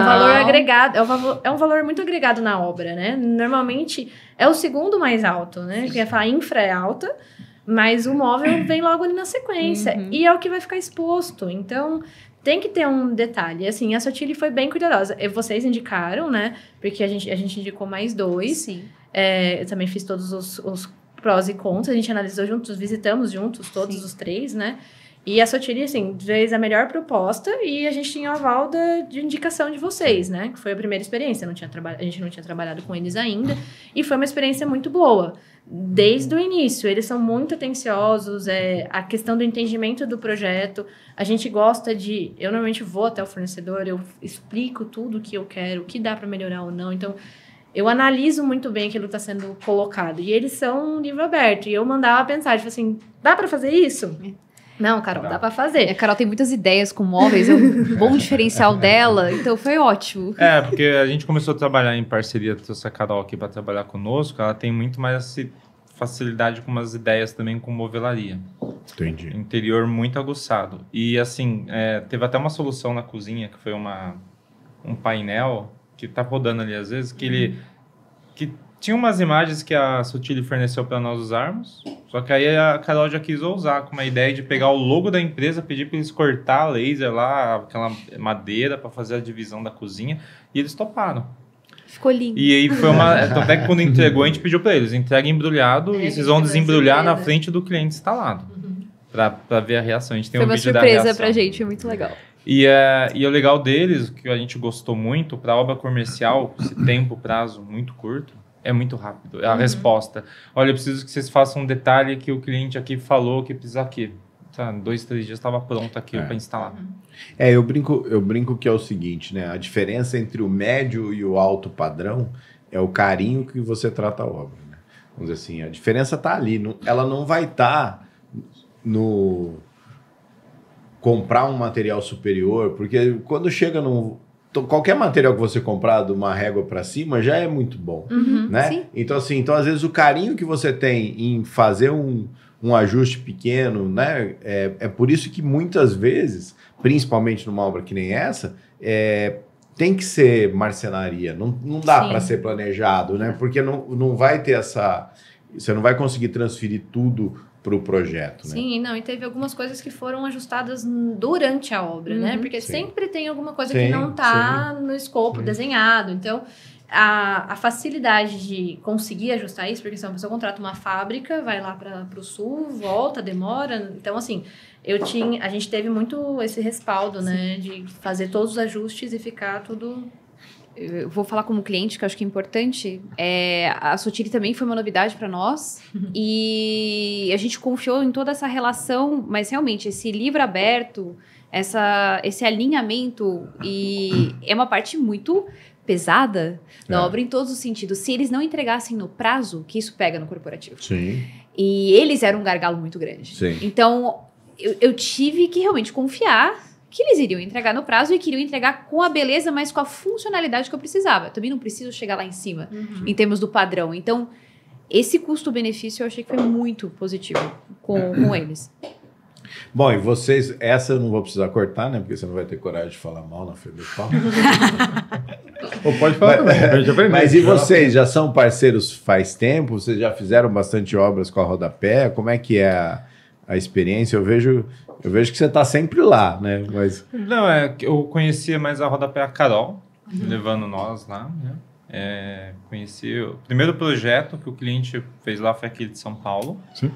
valor agregado, é um valor muito agregado na obra, né? Normalmente é o segundo mais alto, né? Que é falar infra é alta, mas o móvel vem logo ali na sequência. E é o que vai ficar exposto. Então, tem que ter um detalhe. Assim, a Sotilha foi bem cuidadosa. Vocês indicaram, né? Porque a gente indicou mais 2. Sim. Eu também fiz todos os prós e contras. A gente analisou juntos, visitamos juntos todos os 3, né? E a Sotilha, assim, fez a melhor proposta e a gente tinha o aval de indicação de vocês, né? Que foi a primeira experiência. A gente não tinha trabalhado com eles ainda. E foi uma experiência muito boa. Desde o início. Eles são muito atenciosos. A questão do entendimento do projeto. A gente gosta eu normalmente vou até o fornecedor, eu explico tudo o que eu quero, o que dá para melhorar ou não. Então, eu analiso muito bem aquilo que está sendo colocado. E eles são um livro aberto. E eu mandava pensar, tipo assim, dá para fazer isso? Não, Carol, dá pra fazer. A Carol tem muitas ideias com móveis, é um bom diferencial dela, então foi ótimo. Porque a gente começou a trabalhar em parceria, trouxe a Carol aqui para trabalhar conosco, ela tem muito mais facilidade com umas ideias também com movelaria. Entendi. Interior muito aguçado. E assim, teve até uma solução na cozinha, que foi um painel, que tá rodando ali às vezes, que tinha umas imagens que a Sotilha forneceu para nós usarmos, só que aí a Carol já quis usar com uma ideia de pegar o logo da empresa, pedir para eles cortar a laser lá, aquela madeira para fazer a divisão da cozinha, e eles toparam. Ficou lindo. E aí foi até que quando entregou, a gente pediu para eles, entrega embrulhado e vocês vão desembrulhar na frente do cliente instalado, para ver a reação. A gente tem foi um uma vídeo da reação. surpresa pra gente, foi muito legal. E o legal deles, que a gente gostou muito, para obra comercial, esse tempo, prazo muito curto, é muito rápido. É a resposta. Olha, eu preciso que vocês façam um detalhe que o cliente aqui falou que precisa aqui. 2, 3 dias estava pronto aqui para instalar. Eu brinco que é o seguinte, né? A diferença entre o médio e o alto padrão é o carinho que você trata a obra, né? Vamos dizer assim, a diferença está ali. Ela não vai estar no comprar um material superior, porque quando chega qualquer material que você comprar de uma régua para cima já é muito bom, né? Sim. Então, assim, às vezes o carinho que você tem em fazer um ajuste pequeno, né? É por isso que muitas vezes, principalmente numa obra que nem essa, tem que ser marcenaria, não dá para ser planejado, né? Porque não vai ter você não vai conseguir transferir tudo para o projeto, né? Sim, e teve algumas coisas que foram ajustadas durante a obra, né? Porque sempre tem alguma coisa que não está no escopo desenhado. Então, a facilidade de conseguir ajustar isso, porque se uma pessoa contrata uma fábrica, vai lá para o sul, volta, demora. Então, assim, a gente teve muito esse respaldo, né? De fazer todos os ajustes e ficar tudo... Eu vou falar como cliente, que eu acho que é importante. A Sotilha também foi uma novidade para nós. E a gente confiou em toda essa relação, mas realmente esse livro aberto, esse alinhamento, e é uma parte muito pesada da obra em todos os sentidos. Se eles não entregassem no prazo, que isso pega no corporativo. Sim. E eles eram um gargalo muito grande. Sim. Então, eu tive que realmente confiar que eles iriam entregar no prazo e queriam entregar com a beleza, mas com a funcionalidade que eu precisava. Eu também não preciso chegar lá em cima, em termos do padrão. Então, esse custo-benefício eu achei que foi muito positivo com eles. Bom, e vocês, essa eu não vou precisar cortar, né? Porque você não vai ter coragem de falar mal na frente do pau. Ou pode falar também, a gente aprende. Mas e vocês, já são parceiros faz tempo? Vocês já fizeram bastante obras com a Rodapé? Como é que é a experiência? Eu vejo que você está sempre lá, né? Mas... Não, eu conhecia mais a Rodapé a Carol, levando nós lá, né? Conheci o primeiro projeto que o cliente fez lá foi aquele de São Paulo. Sim.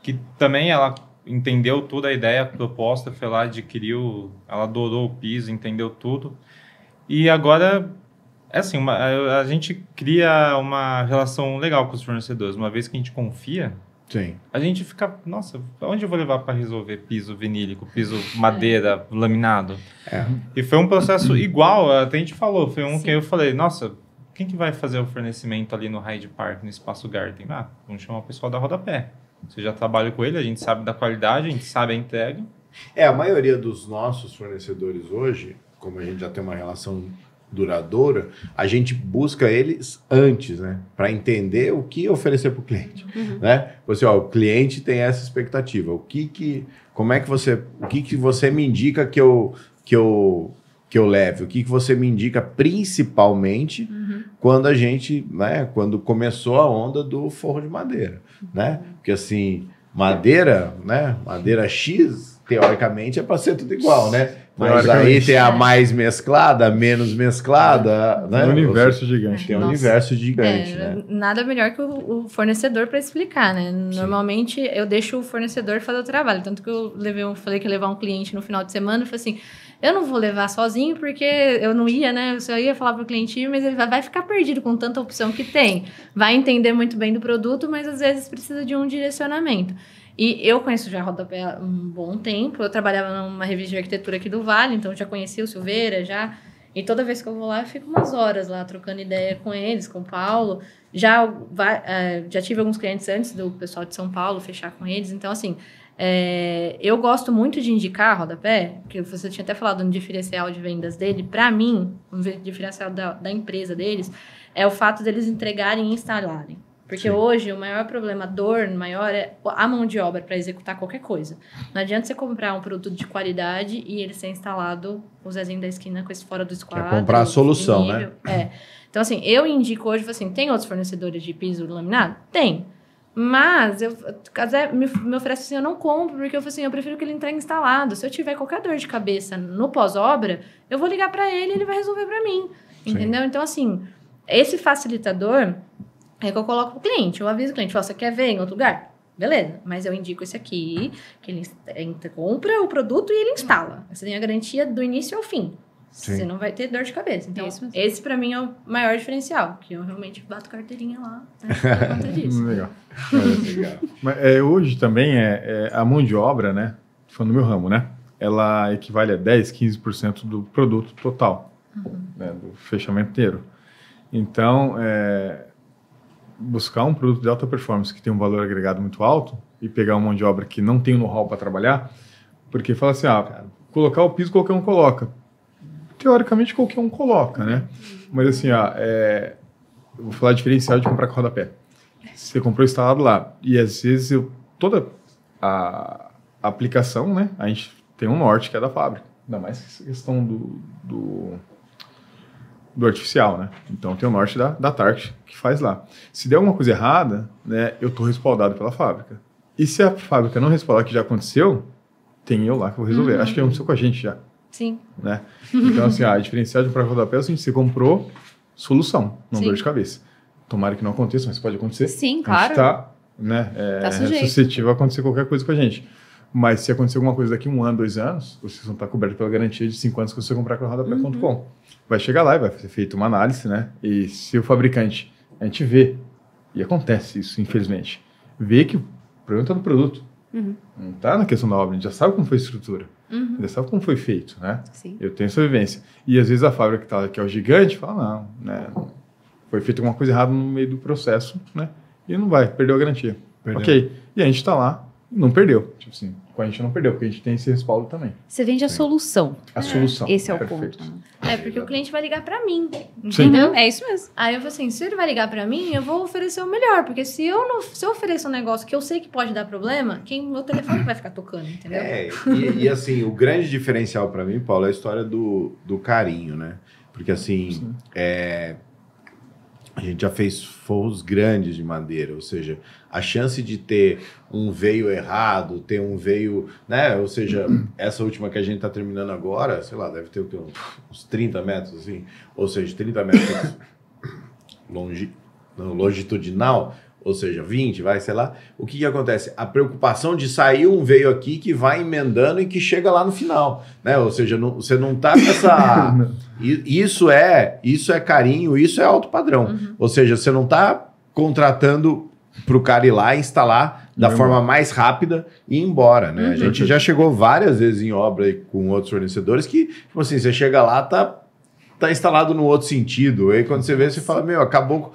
Que também ela entendeu toda a ideia, a proposta, foi lá, adquiriu, ela adorou o piso, entendeu tudo. E agora, assim, a gente cria uma relação legal com os fornecedores. Uma vez que a gente confia, sim, a gente fica, nossa, onde eu vou levar para resolver piso vinílico, piso madeira, laminado? E foi um processo igual, até a gente falou, foi um que eu falei, nossa, quem que vai fazer o fornecimento ali no Hyde Park, no Espaço Garden? Vamos chamar o pessoal da Rodapé. Você já trabalha com ele, a gente sabe da qualidade, a gente sabe a entrega. A maioria dos nossos fornecedores hoje, como a gente já tem uma relação duradoura, a gente busca eles antes, né? Para entender o que oferecer para o cliente, né? Você, o cliente tem essa expectativa. O que você me indica que eu leve? O que você me indica principalmente quando a gente, né? Quando começou a onda do forro de madeira, né? Porque assim, madeira, né? Madeira X, teoricamente é para ser tudo igual, né? Mas aí tem a mais mesclada, a menos mesclada, né? É um universo gigante. Tem um universo gigante, né? Nada melhor que o fornecedor para explicar, né? Normalmente eu deixo o fornecedor fazer o trabalho. Tanto que falei que ia levar um cliente no final de semana e falei assim, eu não vou levar sozinho porque eu não ia, né? Eu só ia falar para o cliente ir, mas ele vai ficar perdido com tanta opção que tem. Vai entender muito bem do produto, mas às vezes precisa de um direcionamento. E eu conheço já a Rodapé há um bom tempo. Eu trabalhava numa revista de arquitetura aqui do Vale, então já conhecia o Silveira, já. E toda vez que eu vou lá, eu fico umas horas lá trocando ideia com eles, com o Paulo. Já tive alguns clientes antes do pessoal de São Paulo, fechar com eles. Então, assim, eu gosto muito de indicar a Rodapé, que você tinha até falado no diferencial de vendas dele. Para mim, o diferencial da empresa deles é o fato deles entregarem e instalarem. Porque hoje o maior problema, a dor maior é a mão de obra para executar qualquer coisa. Não adianta você comprar um produto de qualidade e ele ser instalado, o Zezinho da esquina com esse fora do esquadro. Quer comprar a solução, né? Então, assim, eu indico hoje, assim, tem outros fornecedores de piso laminado? Tem. Mas, me oferece assim, eu não compro, porque eu prefiro que ele entregue instalado. Se eu tiver qualquer dor de cabeça no pós-obra, eu vou ligar para ele e ele vai resolver para mim. Entendeu? Então, assim, esse facilitador... É que eu coloco pro cliente, eu aviso o cliente, você quer ver em outro lugar? Beleza, mas eu indico esse aqui, que ele compra o produto e ele instala. Você tem a garantia do início ao fim. Você não vai ter dor de cabeça. Então, esse pra mim é o maior diferencial, que eu realmente bato carteirinha lá, né, por conta disso. Legal. Mas, hoje também a mão de obra, né, falando no meu ramo, né, ela equivale a 10, 15% do produto total, né, do fechamento inteiro. Então, buscar um produto de alta performance que tem um valor agregado muito alto e pegar uma mão de obra que não tem o know-how para trabalhar, porque fala assim, colocar o piso qualquer um coloca. Teoricamente qualquer um coloca, né? Mas assim, eu vou falar diferencial de comprar com rodapé. Você comprou instalado lá e às vezes toda a aplicação, né? A gente tem um norte que é da fábrica, ainda mais questão do artificial, né? Então tem o norte da Tart que faz lá. Se der alguma coisa errada, né, eu tô respaldado pela fábrica. E se a fábrica não respaldar, que já aconteceu, tem eu lá que vou resolver. Acho que aconteceu com a gente já. Sim. Né? Então, assim, a diferencial de comprar rodapé é o seguinte, você comprou solução, não dor de cabeça. Tomara que não aconteça, mas pode acontecer. Sim, claro. A gente tá, né, suscetível a acontecer qualquer coisa com a gente. Mas se acontecer alguma coisa daqui 1 ano, 2 anos, vocês vão estar cobertos pela garantia de 5 anos que você comprar com a rodapé.com. Vai chegar lá e vai ser feita uma análise, né? E se o fabricante, a gente vê, e acontece isso, infelizmente, vê que o problema está no produto. Não está na questão da obra, a gente já sabe como foi a estrutura, já sabe como foi feito, né? Sim. Eu tenho essa vivência. E às vezes a fábrica que é o gigante fala, não, né? Foi feita alguma coisa errada no meio do processo, né? E não vai, perdeu a garantia. Ok. E a gente está lá, não perdeu. Tipo assim, com a gente não perdeu, porque a gente tem esse respaldo também. Você vende a solução. A solução. Esse é o Perfeito. ponto. Porque o cliente vai ligar pra mim, Sim. entendeu? É isso mesmo. Aí eu falo assim, se ele vai ligar pra mim, eu vou oferecer o melhor, porque se eu oferecer um negócio que eu sei que pode dar problema, meu telefone vai ficar tocando, entendeu? E assim, o grande diferencial para mim, Paulo, é a história do carinho, né? Porque assim, a gente já fez forros grandes de madeira, ou seja, a chance de ter um veio errado, ter um veio, né? Ou seja, essa última que a gente está terminando agora, sei lá, deve ter o quê? Uns 30 metros, assim. Ou seja, 30 metros longitudinal, ou seja, 20, vai, sei lá. O que acontece? A preocupação de sair um veio aqui que vai emendando e que chega lá no final, né? Ou seja, você não tá com essa... Isso é carinho, isso é alto padrão. Ou seja, você não tá contratando para o cara ir lá e instalar da forma mais rápida e ir embora, né? A gente já chegou várias vezes em obra com outros fornecedores que, tipo assim, você chega lá, tá tá instalado no outro sentido. Aí quando você vê, você fala, meu, acabou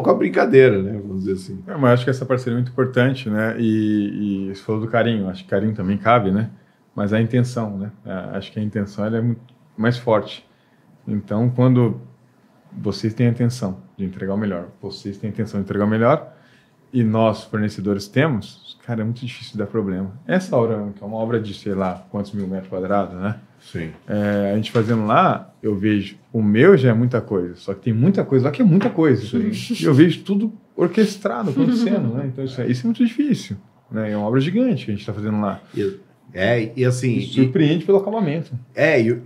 com a brincadeira, né? Vamos dizer assim. Mas acho que essa parceria é muito importante, né? E você falou do carinho, acho que carinho também cabe, né? Mas a intenção, né? Acho que a intenção ela é muito mais forte. Então, quando vocês têm a intenção de entregar o melhor, vocês têm a intenção de entregar o melhor, e nós, fornecedores, temos, cara, é muito difícil de dar problema. Essa obra, que é uma obra de, sei lá, quantos mil metros quadrados, né? Sim. A gente fazendo lá, eu vejo, o meu já é muita coisa, só que tem muita coisa lá que é muita coisa. E eu vejo tudo orquestrado, acontecendo, né? Então isso é muito difícil, né? É uma obra gigante que a gente está fazendo lá. E assim... E surpreende pelo acabamento.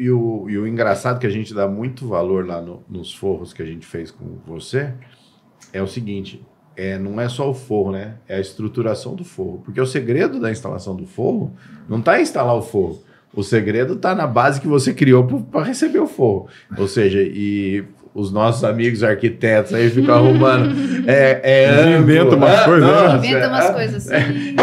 E o engraçado que a gente dá muito valor lá nos forros que a gente fez com você é o seguinte... não é só o forro, né? É a estruturação do forro. Porque o segredo da instalação do forro não está em instalar o forro. O segredo está na base que você criou para receber o forro. Ou seja, e os nossos amigos arquitetos aí ficam arrumando. Inventa umas coisas, né? Inventa umas coisas assim.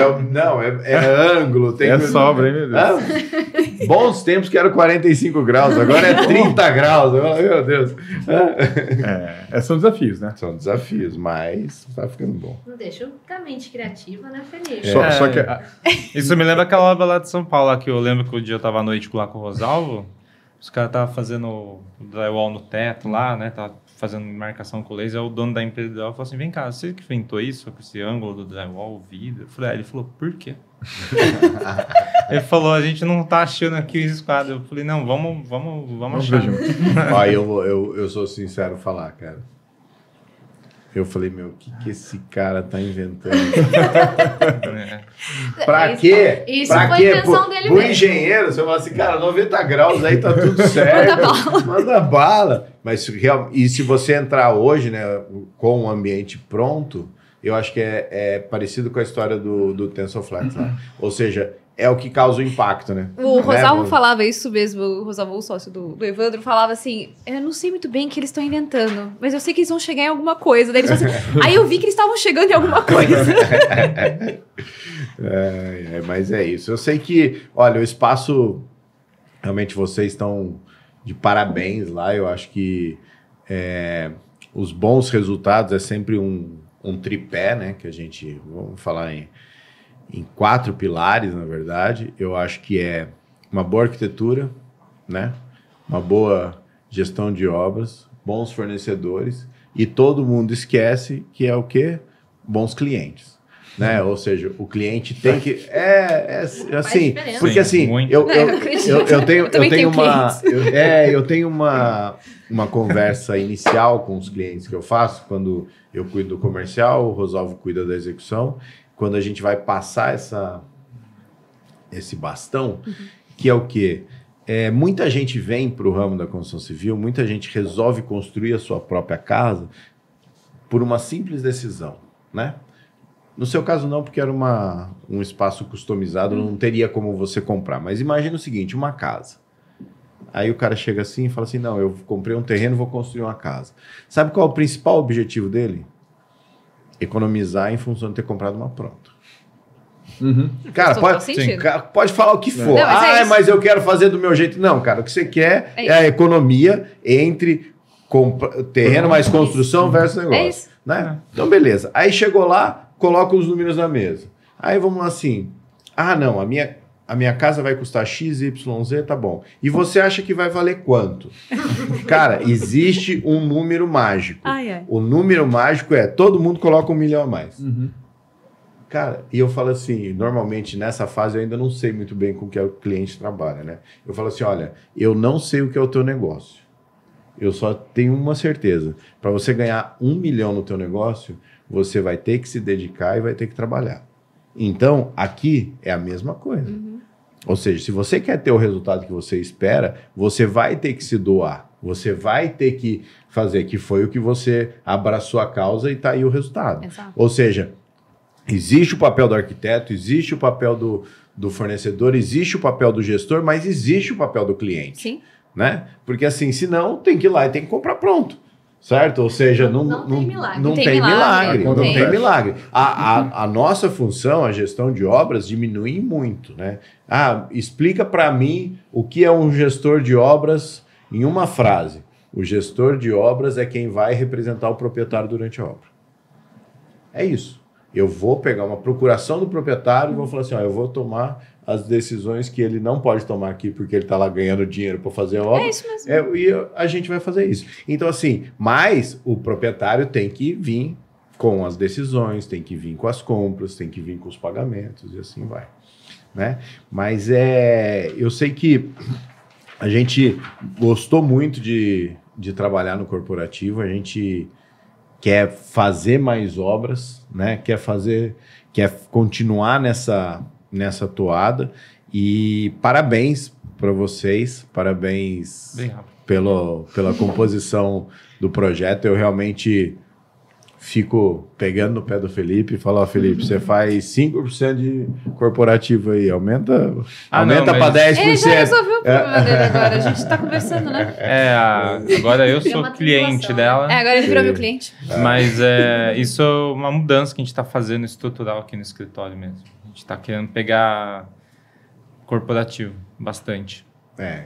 Ângulo. Tem sobra, hein, meu Deus? Bons tempos que era 45 graus, agora é 30 graus. Meu Deus. São desafios, né? São desafios, mas tá ficando bom. Não deixa a mente criativa, né, feliz. Só que... Isso me lembra aquela obra lá de São Paulo, lá que eu lembro que o dia eu tava à noite lá com o Rosalvo, os caras estavam fazendo drywall no teto lá, né? Tava fazendo marcação com laser. O dono da empresa dela falou assim: vem cá, você que inventou isso, com esse ângulo do drywall, o vidro? Eu falei, ele falou, por quê? Ele falou, a gente não tá achando aqui os quadros. Eu falei, não, vamos achar. Ó, eu sou sincero falar, cara. Eu falei, meu, o que esse cara tá inventando? Pra quê? Isso pra foi quê? a intenção dele pro mesmo. Engenheiro, você fala assim, cara, 90 graus aí tá tudo certo. Manda bala. Mas e se você entrar hoje, né, com o ambiente pronto, eu acho que é parecido com a história do TensorFlex lá. Ou seja, é o que causa o impacto, né? O Rosalvo falava isso mesmo, o Rosalvo, o sócio do Evandro, falava assim, eu não sei muito bem o que eles estão inventando, mas eu sei que eles vão chegar em alguma coisa. Daí eles assim, aí eu vi que eles estavam chegando em alguma coisa. Mas é isso. Eu sei que, olha, o espaço, realmente vocês estão de parabéns lá. Eu acho que os bons resultados é sempre um tripé, né? Que a gente, vamos falar em 4 pilares, na verdade. Eu acho que é uma boa arquitetura, né? Uma boa gestão de obras, bons fornecedores, e todo mundo esquece que é o quê? Bons clientes, né? Ou seja, o cliente tem que... assim, porque assim, eu tenho uma conversa inicial com os clientes que eu faço, quando eu cuido do comercial, o Rosalvo cuida da execução, quando a gente vai passar esse bastão, que é o quê? Muita gente vem para o ramo da construção civil, muita gente resolve construir a sua própria casa por uma simples decisão, né? No seu caso não, porque era um espaço customizado, não teria como você comprar. Mas imagina o seguinte, uma casa. Aí o cara chega assim e fala assim, não, eu comprei um terreno, vou construir uma casa. Sabe qual é o principal objetivo dele? Economizar em função de ter comprado uma pronta. Cara, pode falar o que for. Não, mas eu quero fazer do meu jeito. Não, cara, o que você quer é a economia entre terreno mais construção versus negócio. É isso. Né? Então, beleza. Aí chegou lá, coloca os números na mesa. Aí vamos lá assim. Não, a minha casa vai custar X, Y, Z, tá bom. E você acha que vai valer quanto? Cara, existe um número mágico. O número mágico todo mundo coloca 1 milhão a mais. Cara, e eu falo assim, normalmente nessa fase eu ainda não sei muito bem com o que o cliente trabalha, né? Eu falo assim, olha, eu não sei o que é o teu negócio. Eu só tenho uma certeza. Para você ganhar 1 milhão no teu negócio, você vai ter que se dedicar e vai ter que trabalhar. Então, aqui é a mesma coisa. Ou seja, se você quer ter o resultado que você espera, você vai ter que se doar. Você vai ter que fazer, que foi o que você abraçou a causa e tá aí o resultado. Exato. Ou seja, existe o papel do arquiteto, existe o papel do fornecedor, existe o papel do gestor, mas existe o papel do cliente. Sim. Né? Porque assim, senão tem que ir lá e tem que comprar pronto. Certo? Ou seja, não tem milagre. Não tem milagre. A nossa função, a gestão de obras, diminui muito, né? Explica para mim o que é um gestor de obras em uma frase. O gestor de obras é quem vai representar o proprietário durante a obra. É isso. Eu vou pegar uma procuração do proprietário e vou falar assim, ó, eu vou tomar as decisões que ele não pode tomar aqui porque ele está lá ganhando dinheiro para fazer a obra. É isso mesmo. E a gente vai fazer isso. Então, assim, mas o proprietário tem que vir com as decisões, tem que vir com as compras, tem que vir com os pagamentos e assim vai. Né? Mas eu sei que a gente gostou muito de trabalhar no corporativo, a gente quer fazer mais obras, né? Quer continuar nessa toada. E parabéns para vocês, parabéns pela composição do projeto. Eu realmente fico pegando no pé do Felipe e falo, ó, Felipe, você faz 5% de corporativo aí, aumenta para 10%. Ele já resolveu o problema dele agora, a gente tá conversando, né? Agora eu sou cliente dela. Agora ele virou meu cliente. Mas isso é uma mudança que a gente tá fazendo estrutural aqui no escritório mesmo. A gente tá querendo pegar corporativo, bastante.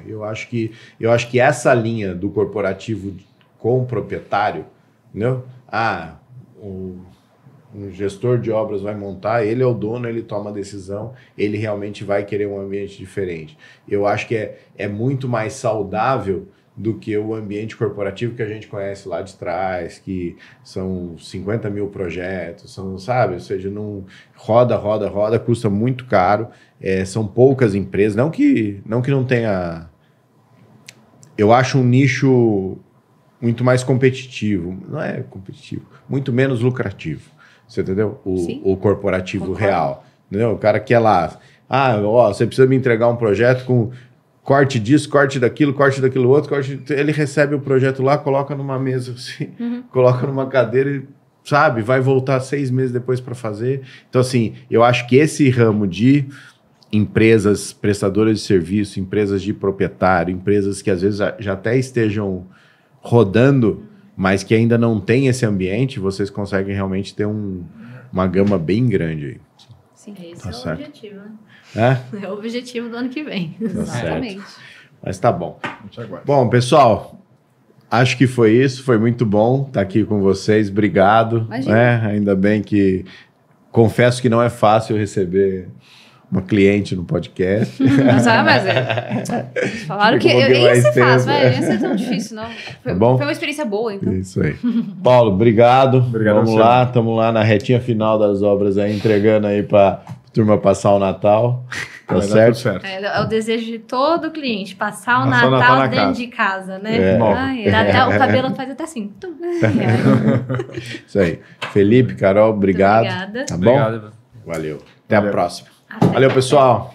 Eu acho que essa linha do corporativo com o proprietário, entendeu? Um gestor de obras vai montar, ele é o dono, ele toma a decisão, ele realmente vai querer um ambiente diferente. Eu acho que é muito mais saudável do que o ambiente corporativo que a gente conhece lá de trás, que são 50 mil projetos, sabe? Ou seja, não roda, custa muito caro, são poucas empresas, não que não tenha... Eu acho um nicho muito mais competitivo, não é competitivo, muito menos lucrativo, você entendeu? O corporativo real, entendeu? O cara que é lá, você precisa me entregar um projeto com corte disso, corte daquilo outro, ele recebe o projeto lá, coloca numa mesa assim, coloca numa cadeira e, sabe, vai voltar 6 meses depois para fazer. Então, assim, eu acho que esse ramo de empresas prestadoras de serviço, empresas de proprietário, empresas que às vezes já até estejam rodando, mas que ainda não tem esse ambiente, vocês conseguem realmente ter uma gama bem grande aí. Sim, esse Tá é certo. o objetivo, né? É? É o objetivo do ano que vem. Exatamente. Mas tá bom. A gente aguarda. Bom, pessoal, acho que foi isso. Foi muito bom estar aqui com vocês. Obrigado. Imagina. Ainda bem que... Confesso que não é fácil receber uma cliente no podcast. Mas falaram que Fica um pouquinho ia ser mais fácil, tenso. Não ia ser tão difícil, não. Tá bom? Foi uma experiência boa, então. Isso aí. Paulo, obrigado. Obrigado Vamos a você. lá, estamos lá na retinha final das obras aí, entregando aí para a turma passar o Natal. Tá Vai dar certo? tudo certo. É o desejo de todo cliente, passar o Passar o Natal Natal na dentro casa. de casa, né? É. Bom. Dá até, o cabelo faz até assim. Isso aí. Felipe, Carol, obrigado. Obrigada. Tá bom? Obrigado. Valeu. Até a Valeu. próxima. Até. Valeu, pessoal.